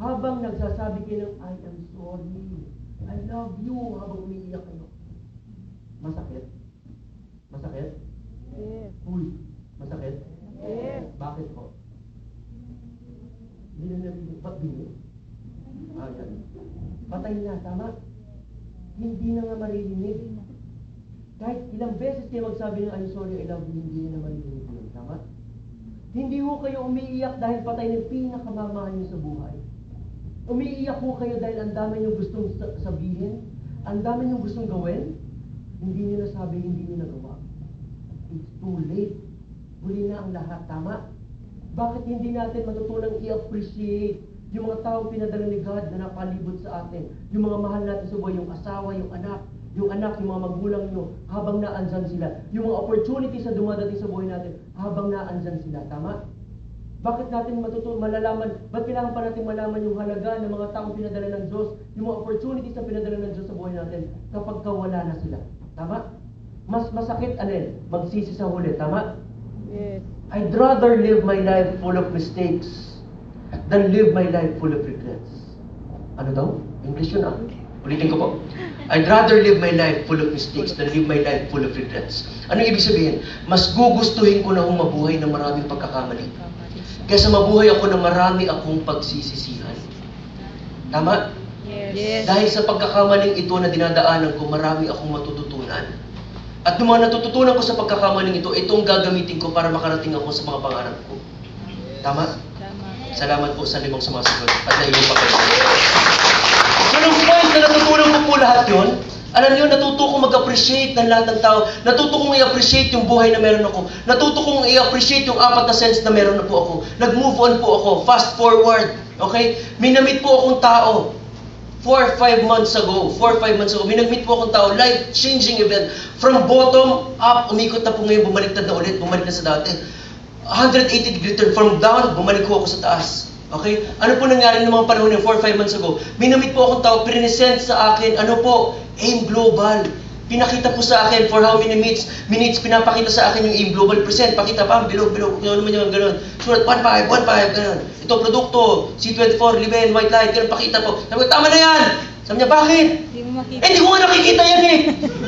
A: Habang nagsasabi kayo ng, I am sorry, I love you, habang umiiyak kayo. Masakit? Masakit?
B: Yes.
A: Uy, masakit?
B: Yes.
A: Bakit po? Hindi na narinig. Ba't binyo? Yan. Patay na, tama? Hindi na nga maririnig. Kahit ilang beses kayo magsabi ng I'm sorry, I love you, hindi na maririnig yun. Tama? Hindi ho kayo umiiyak dahil patay ng pinakamamahal niyo sa buhay. Umiiyak ho kayo dahil ang dami niyong gustong sabihin, ang dami niyong gustong gawin, hindi niyo nasabi, hindi niyo nagawa. It's too late. Huli na ang lahat, tama? Bakit hindi natin matutunang i-appreciate yung mga taong pinadala ni God na napalibot sa atin? Yung mga mahal natin sa buhay, yung asawa, yung anak, yung mga magulang nyo, habang naandyan sila. Yung mga opportunities na dumadating sa buhay natin, habang naandyan sila. Tama? Bakit natin malalaman, ba't kailangan pa natin malaman yung halaga ng mga taong pinadala ng Diyos, yung mga opportunities na pinadala ng Diyos sa buhay natin, kapag wala na sila? Tama? Mas masakit, magsisi sa huli. Tama?
B: Yes.
A: I'd rather live my life full of mistakes than live my life full of regrets. Ano daw? English yun Ulitin ko po. I'd rather live my life full of mistakes than live my life full of regrets. Ano ibig sabihin? Mas gugustuhin ko na mabuhay ng maraming pagkakamali. Kaysa mabuhay ako na marami akong pagsisisihan. Tama?
B: Yes.
A: Dahil sa pagkakamaling ito na dinadaanan ko, marami akong matututunan. At yung mga natututunan ko sa pagkakamaling ito, itong gagamitin ko para makarating ako sa mga pangarap ko. Tama?
B: Tama.
A: Salamat po sa limang sumasagot at naiyon pa kayo. So, nung point na natutunan ko po lahat yun, alam niyo, natuto kong mag-appreciate ng lahat ng tao. Natuto kong i-appreciate yung buhay na meron ako. Natuto kong i-appreciate yung 4 na sense na meron na po ako. Nag-move on po ako. Fast forward. Okay? May na-meet po akong tao. 4 or 5 months ago, may nag-meet po akong tao, life-changing event. From bottom up, umikot na po ngayon, bumaliktad na ulit, bumalik na sa dati. 180 degree turn, from down, bumalik po ako sa taas. Okay? Ano po nangyari ng mga panahon yung 4 or 5 months ago? May na-meet po akong tao, present sa akin, ano po, AIM Global. Pinakita po sa akin for how many minutes pinapakita sa akin yung AIM Global Present. Pakita pa, bilog, kung ano naman yung gano'n. Sulat, 1.5, gano'n. Ito, produkto, C24, Liven, White Light, gano'n, pakita po. Sabi ko, tama na yan! Sabi niya, bakit?
B: Hindi mo makita.
A: Eh, hindi ko nga nakikita yan eh.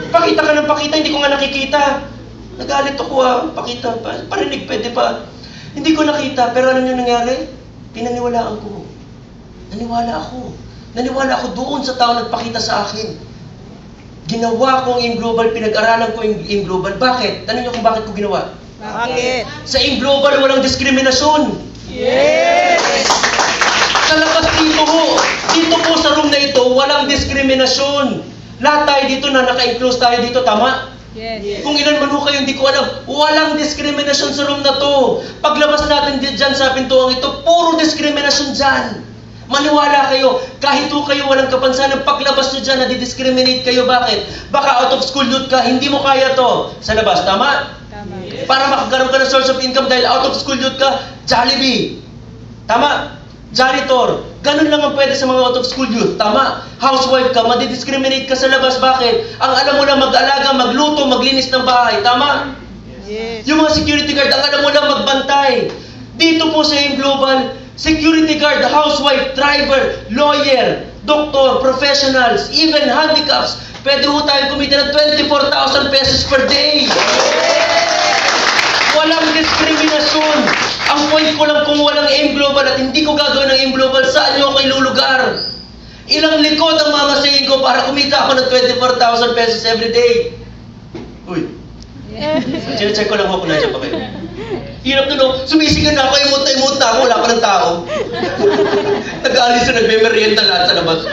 A: Pakita ka ng pakita, hindi ko nga nakikita. Nagalit ako pakita pa. Parinig, pwede pa. Hindi ko nakita, pero ano yung nangyari? Pinaniwalaan ko. Naniwala ako doon sa tao nagpakita sa akin. Ginawa ko ang AIM Global, pinag-aralan ko yung AIM Global. Bakit? Tanong niyo kung bakit ko ginawa.
B: Bakit?
A: Sa AIM Global, walang diskriminasyon.
B: Yes!
A: Sa labas dito ho, dito po sa room na ito, walang diskriminasyon. Lahat tayo dito na naka-enclose tayo dito, tama?
B: Yes.
A: Kung ilan man ho kayo, hindi ko alam, walang diskriminasyon sa room na to. Paglabas natin dyan sa pintuang ito, puro diskriminasyon dyan. Maniwala kayo, kahit ho kayo walang kapansanan, paglabas nyo dyan, nadidiscriminate kayo. Bakit? Baka out of school youth ka, hindi mo kaya to sa labas, tama?
B: Tama.
A: Para makakaroon ka ng source of income dahil out of school youth ka, Jollibee. Tama? Janitor. Ganun lang ang pwede sa mga out of school youth. Tama? Housewife ka, madidiscriminate ka sa labas. Bakit? Ang alam mo lang mag-alaga, magluto, maglinis ng bahay. Tama?
B: Yes.
A: Yung mga security guard, ang alam mo lang magbantay. Dito po sa AIM Global, security guard, housewife, driver, lawyer, doktor, professionals, even handicaps. Pwede ho tayo kumita ng 24,000 pesos per day. Walang diskriminasyon. Ang point ko lang kung walang AIM Global at hindi ko gagawin ng AIM Global, saan nyo ako ilulugar? Ilang likod ang mamasayin ko para kumita ako ng 24,000 pesos every day? Uy, check ko lang kung nandiyan pa kayo. Hirap nun, no? Sumisigan na ako, imut na ako, wala pa ng tao. Nag-aalis na, nagme-merienda lahat sa labas.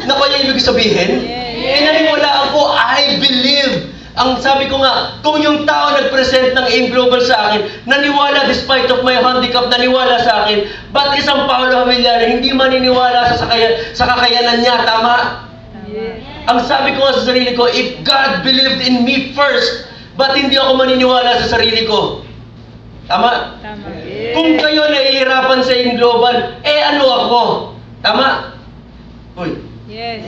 A: Nakuha niya ibig sabihin? Eh, naniwala ako, I believe. Ang sabi ko nga, kung yung tao nag-present ng AIM Global sa akin, naniwala despite of my handicap, naniwala sa akin, ba't isang Paolo Javillana hindi maniniwala sa kakayanan niya, tama?
B: Yes.
A: Ang sabi ko nga sa sarili ko, if God believed in me first, ba't hindi ako maniniwala sa sarili ko? Tama?
B: Tama.
A: Kung kayo nahihirapan sa AIM Global, eh ano ako? Tama? Uy.
B: Yes.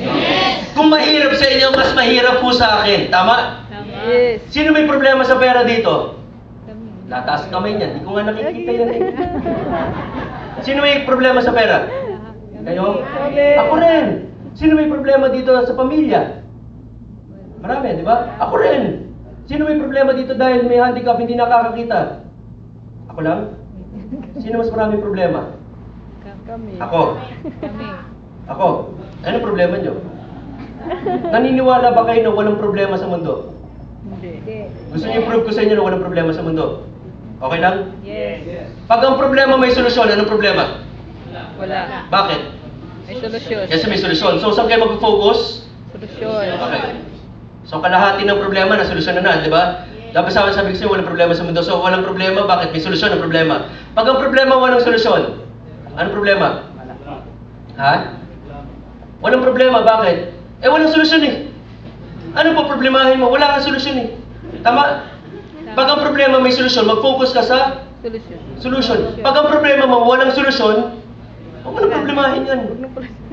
A: Kung mahirap sa inyo, mas mahirap po sa akin. Tama?
B: Tama. Yes.
A: Sino may problema sa pera dito?
B: Kami.
A: Tataas kamay niyan. Hindi ko nga nakikita yan eh. Sino may problema sa pera? Kayo? Ako rin. Sino may problema dito sa pamilya? Marami, di ba? Ako rin. Sino may problema dito dahil may handicap, hindi nakakakita? Ako lang? Sino mas maraming problema?
B: Kami.
A: Ako.
B: Kami.
A: Ako. Ano problema nyo? Naniniwala ba kayo na walang problema sa mundo?
B: Hindi.
A: Gusto niyo i-prove ko sa inyo na walang problema sa mundo? Okay lang?
B: Yes.
A: Pag ang problema may solusyon, anong problema?
B: Wala.
A: Bakit?
B: May solusyon.
A: Kasi may solusyon. So, saan kayo mag-focus?
B: Solusyon.
A: Okay. So, kalahati ng problema na solusyon na, di ba? Dapat sabi ko sa'yo, walang problema sa mundo. So, walang problema, bakit? May solusyon ang problema. Pag ang problema, walang solusyon. Anong problema? Ha? Walang problema, bakit? Eh, walang solusyon eh. Ano po problemahin mo? Wala kang solusyon eh. Tama? Pag ang problema may solusyon, mag-focus ka sa
B: Solusyon.
A: solution. Pag ang problema mo, walang solusyon, huwag mo na problemahin yan.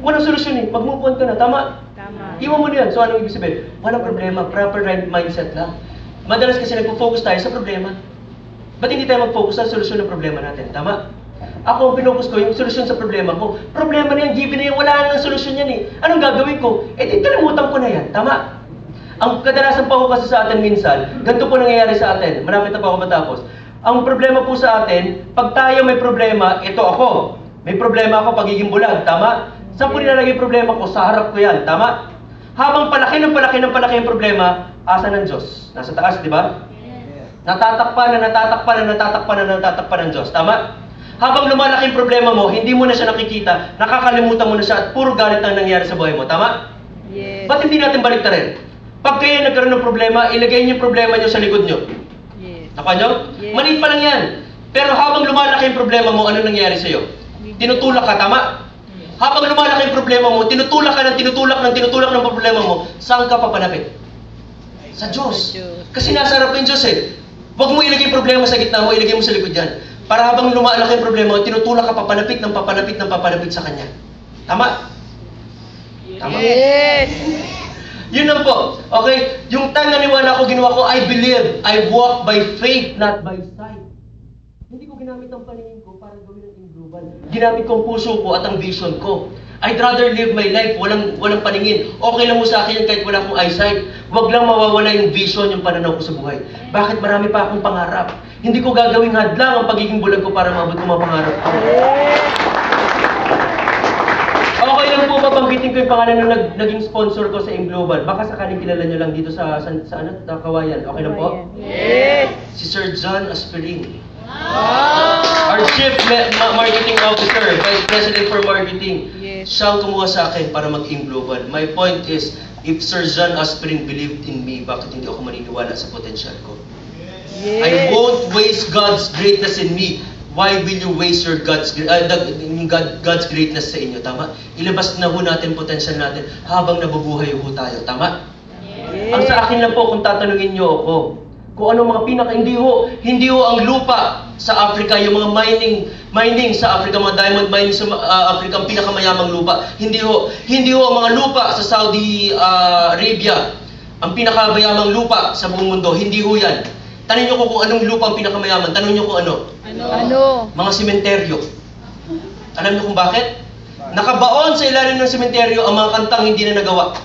A: Walang solusyon eh. Mag-move on ka na. Tama?
B: Tama.
A: Iwan mo na yan. So, anong ibig sabihin? Walang problema. Proper right mindset lang. Madalas kasi nagpo-focus tayo sa problema. Ba't hindi tayo mag-focus sa solusyon ng problema natin? Tama? Ako, ang pinocus ko, yung solusyon sa problema ko. Problema na yan, given na yan, wala nang solusyon yan eh. Anong gagawin ko? Eh, di kalimutan ko na yan. Tama? Ang kadalasan pa ako kasi sa atin minsan, ganito po nangyayari sa atin. Malapit na pa ako matapos. Ang problema po sa atin, pag tayo may problema, ito ako. May problema ako pagiging bulag. Tama? Saan po nilalagay yung problema ko? Sa harap ko yan. Tama? Habang palaki ang problema, asa ng Diyos? Nasa taas, di ba? Natatakpan ng Diyos. Tama? Habang lumalaki yung problema mo, hindi mo na siya nakikita, nakakalimutan mo na siya at puro galit ang nangyayari sa buhay mo. Tama?
B: Yes.
A: Ba't hindi natin baliktarin? Pag kayo nagkaroon ng problema, ilagay niyo yung problema niyo sa likod niyo.
B: Yes.
A: Nakuha niyo?
B: Yes.
A: Maliit pa lang yan. Pero habang lumalaki yung problema mo, ano nangyayari sa'yo? Tinutulak ka, tama? Habang lumalaki yung problema mo, tinutulak ng problema mo, saan ka papalapit? Sa Diyos. Kasi nasa harap yung Diyos eh. Huwag mo ilagay yung problema sa gitna mo, ilagay mo sa likod yan. Para habang lumalaki yung problema, tinutulak ka papalapit sa Kanya. Tama? Tama?
B: Yes.
A: Yun lang po. Okay? Yung time na niwala ko, ginawa ko, I believe. I walk by faith, not by sight. Hindi ko ginamit ang paningin ko para gawin ang global. Ginamit ko ang puso ko at ang vision ko. I'd rather live my life walang paningin. Okay lang mo sa akin yan kahit wala akong eyesight. Huwag lang mawawala yung vision, yung pananaw ko sa buhay. Bakit marami pa akong pangarap? Hindi ko gagawing hadlang ang pagiging bulag ko para maabot ko mga pangarap ko. Okay lang po ba banggitin ko yung pangalan ng naging sponsor ko sa Global? Baka sakaling kilala nyo lang dito sa Kawayan. Okay lang po?
B: Yes.
A: Si Sir John Aspirin. Our Chief Marketing Officer, Vice President for Marketing.
B: Yes.
A: Siya ang kumuha sa akin para mag-in global. My point is, if Sir John Aspirin believed in me, bakit hindi ako maniniwala sa potential ko?
B: Yes.
A: I won't waste God's greatness in me. Why will you waste your God's greatness sa inyo? Tama? Ilabas na ho natin potential natin habang nabubuhay ho tayo. Tama?
B: Yes.
A: Ang sa akin lang po, kung tatanungin niyo ako, kung ano mga hindi ho ang lupa sa Africa, yung mga mining sa Africa, mga diamond mining sa Africa, ang pinakamayamang lupa. Hindi ho ang mga lupa sa Saudi Arabia, ang pinakamayamang lupa sa buong mundo. Hindi ho yan. Tanong niyo kung anong lupa ang pinakamayaman. Tanong niyo kung ano.
B: Ano?
A: Mga sementeryo. Alam niyo kung bakit? Nakabaon sa ilalim ng sementeryo ang mga kantang hindi na nagawa.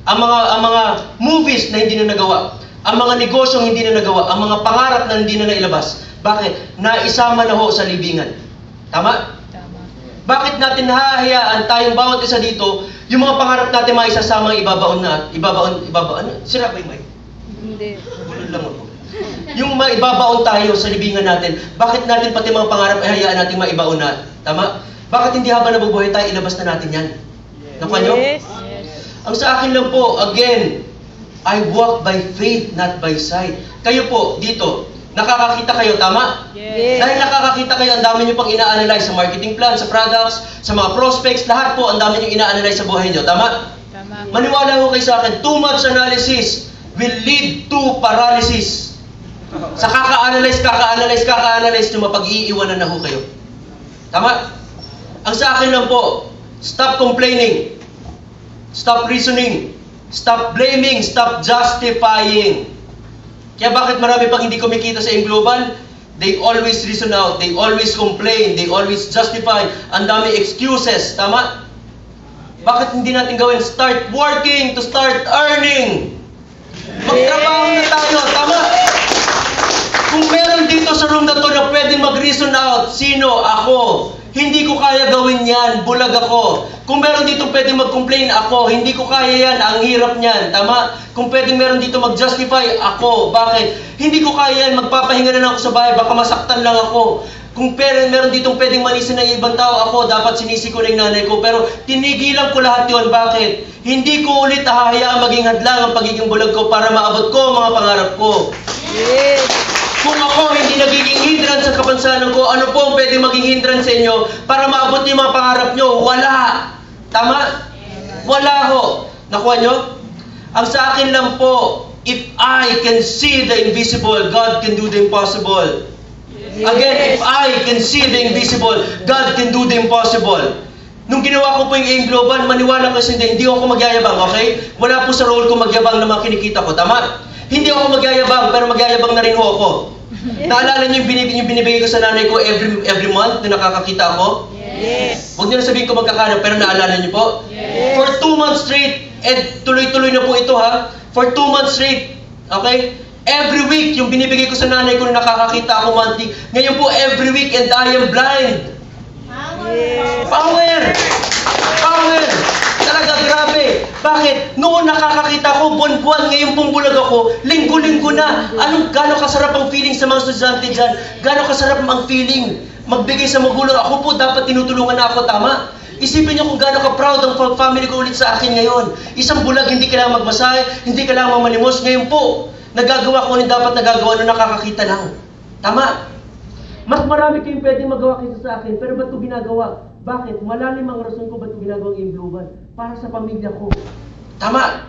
A: Ang mga movies na hindi na nagawa. Ang mga negosyong hindi na nagawa, ang mga pangarap na hindi na nailabas. Bakit? Naisama na ho sa libingan. Tama?
B: Tama.
A: Bakit natin nahahayaan tayong bawat isa dito, yung mga pangarap natin maisasama ibabaon? Sira ba yung mic?
B: Hindi.
A: Bulol lang ako. Yung maibabaon tayo sa libingan natin, bakit natin pati mga pangarap ay hayaan natin maibaon na? Tama? Bakit hindi habang nabubuhay tayo, ilabas na natin yan? Nakuha nyo?
B: Yes.
A: Ang sa akin lang po, again, I walk by faith, not by sight. Kayo po, dito, nakakakita kayo, tama?
B: Yes.
A: Dahil nakakakita kayo, ang dami nyo pang ina-analyze sa marketing plan, sa products, sa mga prospects, lahat po, ang dami nyo ina-analyze sa buhay nyo, tama?
B: Tama.
A: Maniwala ho kayo sa akin, too much analysis will lead to paralysis. Sa kaka-analyze nyo, mapag-iiwanan na ho kayo. Tama? Ang sa akin lang po, stop complaining, stop reasoning, stop blaming, stop justifying. Kaya bakit marami pang hindi kumikita sa Global? They always reason out, they always complain, they always justify. Ang dami excuses, tama? Bakit hindi natin gawin? Start working to start earning. Magtrabaho na tayo, tama? Kung meron dito sa room na to na pwedeng mag-reason out, sino? Ako. Hindi ko kaya gawin yan, bulag ako. Kung meron dito pwedeng mag-complain, ako. Hindi ko kaya yan, ang hirap niyan, tama? Kung pwedeng meron dito mag-justify, ako. Bakit? Hindi ko kaya yan, magpapahinga na lang ako sa bahay, baka masaktan lang ako. Kung meron dito pwedeng malisan ng ibang tao, ako, dapat sinisi ko na yung nanay ko. Pero tinigilan ko lahat yon. Bakit? Hindi ko ulit hahayaan maging hadlang ang pagiging bulag ko para maabot ko ang mga pangarap ko.
B: Yes.
A: Kung ako hindi nagiging hindrance sa kapansanan ko, ano po ang pwede maging hindrance sa inyo para maabot niyo yung mga pangarap nyo? Wala. Tama? Wala ho. Nakuha nyo? Ang sa akin lang po, if I can see the invisible, God can do the impossible. Again, if I can see the invisible, God can do the impossible. Nung ginawa ko po yung AIM Global, maniwala kasi hindi ako magyayabang, okay? Wala po sa role ko magyabang na mga kinikita ko, tama? Hindi ako magyayabang, pero magyayabang na rin ho ako. Naalala niyo yung binibigay ko sa nanay ko every month na nakakakita ako?
B: Yes.
A: Huwag niyo na sabihin ko magkakano, pero naalala niyo po?
B: Yes.
A: For 2 months straight, and tuloy-tuloy na po ito ha, for 2 months straight, okay? Every week, yung binibigay ko sa nanay ko na nakakakita ako monthly, ngayon po every week, and I am blind.
B: Yes.
A: Power! Power! Talaga, grabe. Bakit? Noon nakakakita ko, buwan-buwan, ngayon pong bulag ako, linggo-linggo na. Gano'ng kasarap ang feeling sa mga estudyante dyan? Gano'ng kasarap ang feeling magbigay sa magulang? Ako po, dapat tinutulungan na ako, tama? Isipin niyo kung gano'ng ka-proud ang family ko ulit sa akin ngayon. Isang bulag, hindi kailangan magmasahe, hindi kailangan mamalimos. Ngayon po, nagagawa ko ano dapat nagagawa nung nakakakita lang. Tama? Mas marami kayong pwedeng magawa kaysa sa akin, pero ba't ito ginagawa? Bakit? Malalim ang rason ko ba't ito ginagawa ang Global? Para sa pamilya ko. Tama?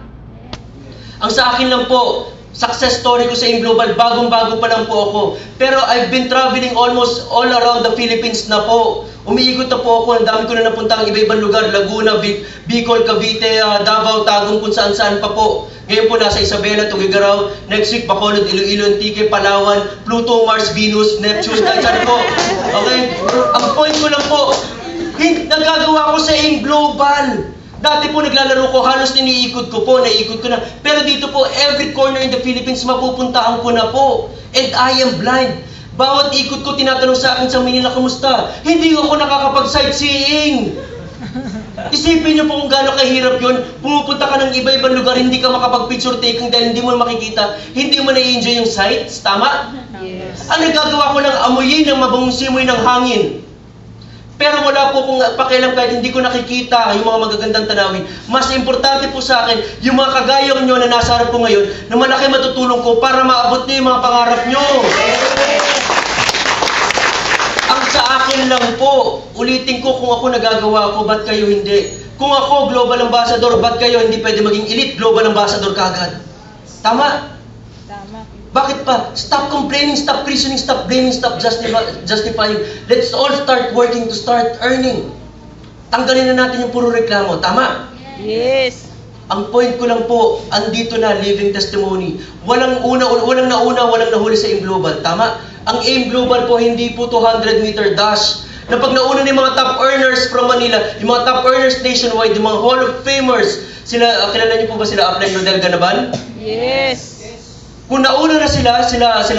A: Ang sa akin lang po, Success story ko sa AIM Global, bagong-bago pa lang po ako. Pero I've been traveling almost all around the Philippines na po. Umiikot na po ako, ang dami ko na napuntang iba-ibang lugar, Laguna, Bicol, Cavite, Davao, Tagum, kung saan-saan pa po. Ngayon po nasa Isabela, Tuguegarao, next week Bacolod, Iloilo, Antique, Palawan, Pluto, Mars, Venus, Neptune, kahit saan po. Okay? Ang point ko lang po, nagagawa ko sa AIM Global. Dati po naglalaro ko, halos naiikot ko po, naiikot ko na. Pero dito po, every corner in the Philippines, mapupuntahan ko na po. And I am blind. Bawat ikot ko, tinatanong sa akin sa Manila, kamusta? Hindi ako nakakapag-sightseeing. Isipin niyo po kung gaano kahirap yun. Pumupunta ka ng iba-ibang lugar, hindi ka makapag-picture taking dahil hindi mo makikita, hindi mo na-enjoy yung sights. Tama?
B: Yes.
A: Ang nagagawa ko lang amuyin ng mabangong simoy ng hangin. Pero wala po kung pakialam kahit hindi ko nakikita yung mga magagandang tanawin. Mas importante po sa akin, yung mga kagaya nyo na nasa harap ko ngayon, na malaki matutulong ko para maabot nyo yung mga pangarap nyo. Ang sa akin lang po, ulitin ko kung ako nagagawa ko, ba't kayo hindi? Kung ako global ambassador, ba't kayo hindi pwede maging elite global ambassador kaagad? Tama?
B: Tama.
A: Bakit pa? Stop complaining, stop reasoning, stop blaming, stop justifying. Let's all start working to start earning. Tanggalin na natin yung puro reklamo. Tama?
B: Yes.
A: Ang point ko lang po, andito na, living testimony. Walang nauna, walang nahuli sa AIM Global. Tama? Ang AIM Global po, hindi po 200-meter dash. Na pag nauna ni mga top earners from Manila, yung mga top earners nationwide, yung mga Hall of Famers, sila, kilala niyo po ba sila Upline Rodel Ganaban?
B: Yes.
A: Kung nauna na sila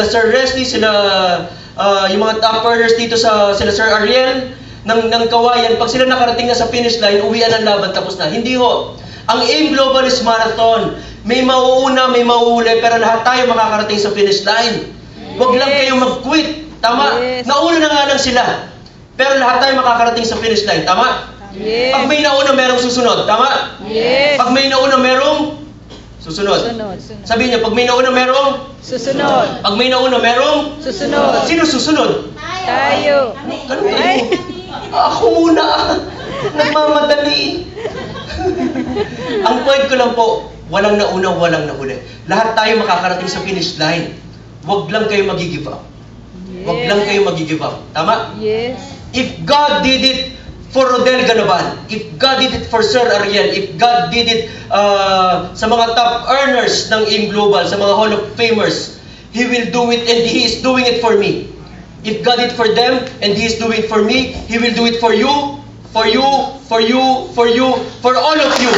A: Sir Resty, yung mga top earners dito sila Sir Ariel, ng Kawayan, pag sila nakarating na sa finish line, uwian ang laban, tapos na. Hindi ho. Ang AIM Global is marathon. May mauuna, may mauuli, pero lahat tayo makakarating sa finish line. Huwag lang kayo mag-quit. Tama?
B: Yes.
A: Nauna na nga lang sila. Pero lahat tayo makakarating sa finish line. Tama?
B: Yes.
A: Pag may nauna, merong susunod. Tama?
B: Yes.
A: Pag may nauna, merong susunod.
B: Susunod.
A: Sabihin niyo, pag may nauna, merong
B: Susunod.
A: pag may nauna, merong
B: Susunod.
A: sino susunod?
B: Tayo.
A: Ganun
B: Ay.
A: kayo. Ako muna. Nagmamadali. Ang point ko lang po, walang nauna, walang nahuli. Lahat tayo makakarating sa finish line. Huwag lang kayo mag-give up. Huwag lang kayo mag-give up. Tama?
B: Yes.
A: If God did it for Rodel Ganaban, if God did it for Sir Ariel, if God did it sa mga top earners ng AIM Global, sa mga Hall of Famers, He will do it and He is doing it for me. If God did it for them and He is doing it for me, He will do it for you, for you, for you, for you, for all of you.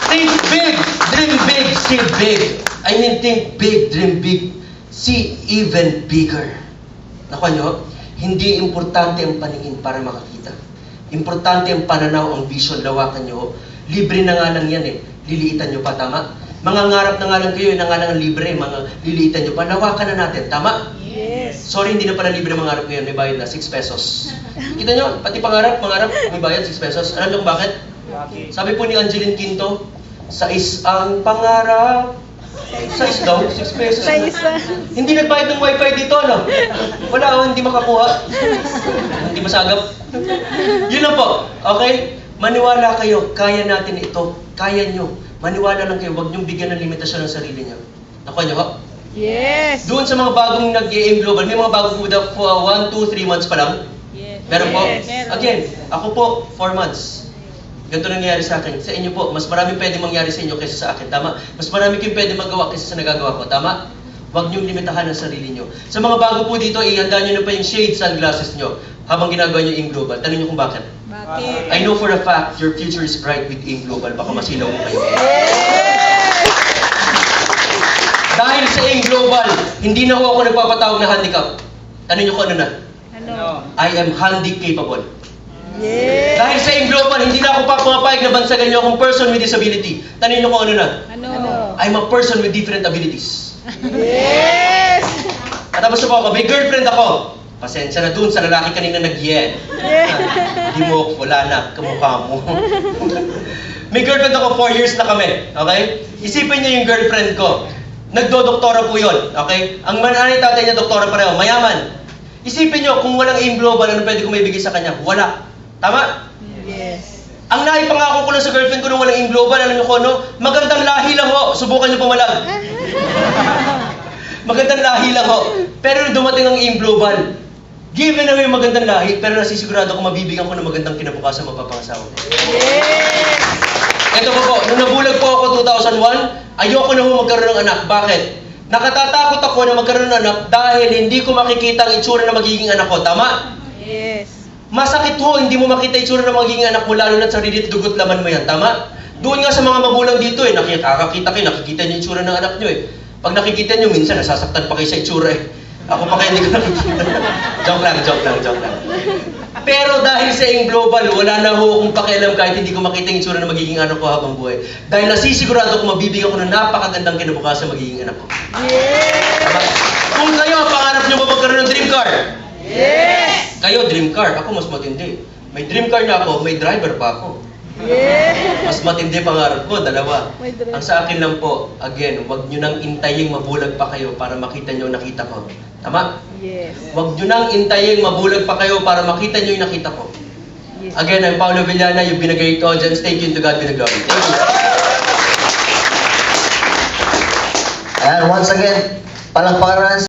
A: Think big, dream big, see big. I mean, think big, dream big, see even bigger. Nakuha nyo? Hindi importante ang paningin para makakita. Importante ang pananaw, ang vision, lawakan nyo. Libre na nga lang yan eh. Liliitan nyo pa, tama? Mangangarap na nga lang kayo, na nga lang libre, mga liliitan nyo pa. Lawakan na natin, tama?
B: Yes.
A: Sorry, hindi na pala libre mangarap ngayon. May bayad na, 6 pesos. Kita nyo, pati mangarap, may bayad, 6 pesos. Alam nyo kung bakit? Sabi po ni Angeline Quinto, sais ang pangarap. Sais daw, 6 pesos.
B: Sa isa.
A: Hindi nagbayad ng wifi dito, no? Wala, hindi makakuha. Hindi masagap. Yun lang po, okay? Maniwala kayo, kaya natin ito. Kaya nyo. Maniwala lang kayo, huwag nyong bigyan ng limitasyon ng sarili nyo. Nakuha nyo ho?
B: Yes.
A: Doon sa mga bagong nag-AIM Global, may mga bagong po 1, 2, 3 months pa lang.
B: Yes.
A: Meron po?
B: Yes.
A: Again, ako po, 4 months. Ganito nangyayari sa akin. Sa inyo po, mas marami pwede mangyari sa inyo kaysa sa akin. Tama? Mas marami kayong pwede magawa kaysa sa nagagawa ko. Tama? Huwag niyong limitahan ang sarili niyo. Sa mga bago po dito, ihanda niyo na pa yung shade sunglasses niyo habang ginagawa niyo AIM Global. Tanong niyo kung bakit.
B: Bakit?
A: I know for a fact, your future is bright with AIM Global. Baka masilaw mo kayo.
B: Yes.
A: Dahil sa AIM Global, hindi na ako nagpapatawag na handicap. Tanong niyo kung ano na.
B: Ano?
A: I am handy-capable.
B: Yes.
A: Dahil sa AIM Global, hindi na ako papapayag na bansagan niyo akong person with disability. Tanong niyo kung ano na.
B: Ano?
A: I'm a person with different abilities.
B: Yes.
A: At tapos po ako, may girlfriend ako. Pasensya na dun sa lalaki kanina nag-yen. Di mo, wala na, kamukha mo. May girlfriend ako, 4 years na kami. Okay? Isipin niyo yung girlfriend ko. Nagdo-doktora po yun. Okay? Ang mananay tatay niya, doktora pareho. Mayaman. Isipin niyo, kung walang AIM Global, ano pwede ko may bigay sa kanya? Wala. Tama?
B: Yes.
A: Ang naipangako ko lang sa girlfriend ko nung walang in global, alam niyo ko, no? Magandang lahi lang ho. Subukan niyo pumalag. Magandang lahi lang ho. Pero nung dumating ang in global, given na yung magandang lahi, pero nasisigurado ko mabibigyan ko ng magandang kinabukasan mapapangasawa ko.
B: Yes!
A: Ito po, nung nabulag po ako 2001, ayoko na ho magkaroon ng anak. Bakit? Nakatatakot ako na magkaroon ng anak dahil hindi ko makikita ang itsura na magiging anak ko. Tama?
B: Yes!
A: Masakit ho, hindi mo makita yung itsura ng magiging anak mo, lalo na sa rilit dugot laman mo yan, tama? Doon nga sa mga magulang dito nakikita niyo yung itsura ng anak niyo eh. Pag nakikita niyo, minsan nasasaktan pa kayo sa itsura eh. Ako pa kaya hindi ko nakikita. joke lang. Pero dahil sa in global, wala na ho akong pakialam kahit hindi ko makita yung itsura ng magiging anak ko habang buhay. Dahil nasisigurado ko mabibigyan ko ng napakagandang kinabukasan magiging anak ko.
B: Yes!
A: Tama? Kung kayo, pangarap niyo ba magkaroon ng dream car?
B: Yes!
A: Kayo, dream car. Ako, mas matindi. May dream car na ako, may driver pa ako.
B: Yes!
A: Mas matindi pangarap ko, dalawa.
B: May driver.
A: Ang sa akin lang po, again, wag nyo nang intaying mabulag pa kayo para makita nyo yung nakita ko. Tama?
B: Yes!
A: Wag nyo nang intaying mabulag pa kayo para makita nyo yung nakita ko.
B: Yes!
A: Again, I'm Paolo Villana. You've been a great audience. Thank you, to God be the glory. Thank you.
D: Ayan, once again, palakpakan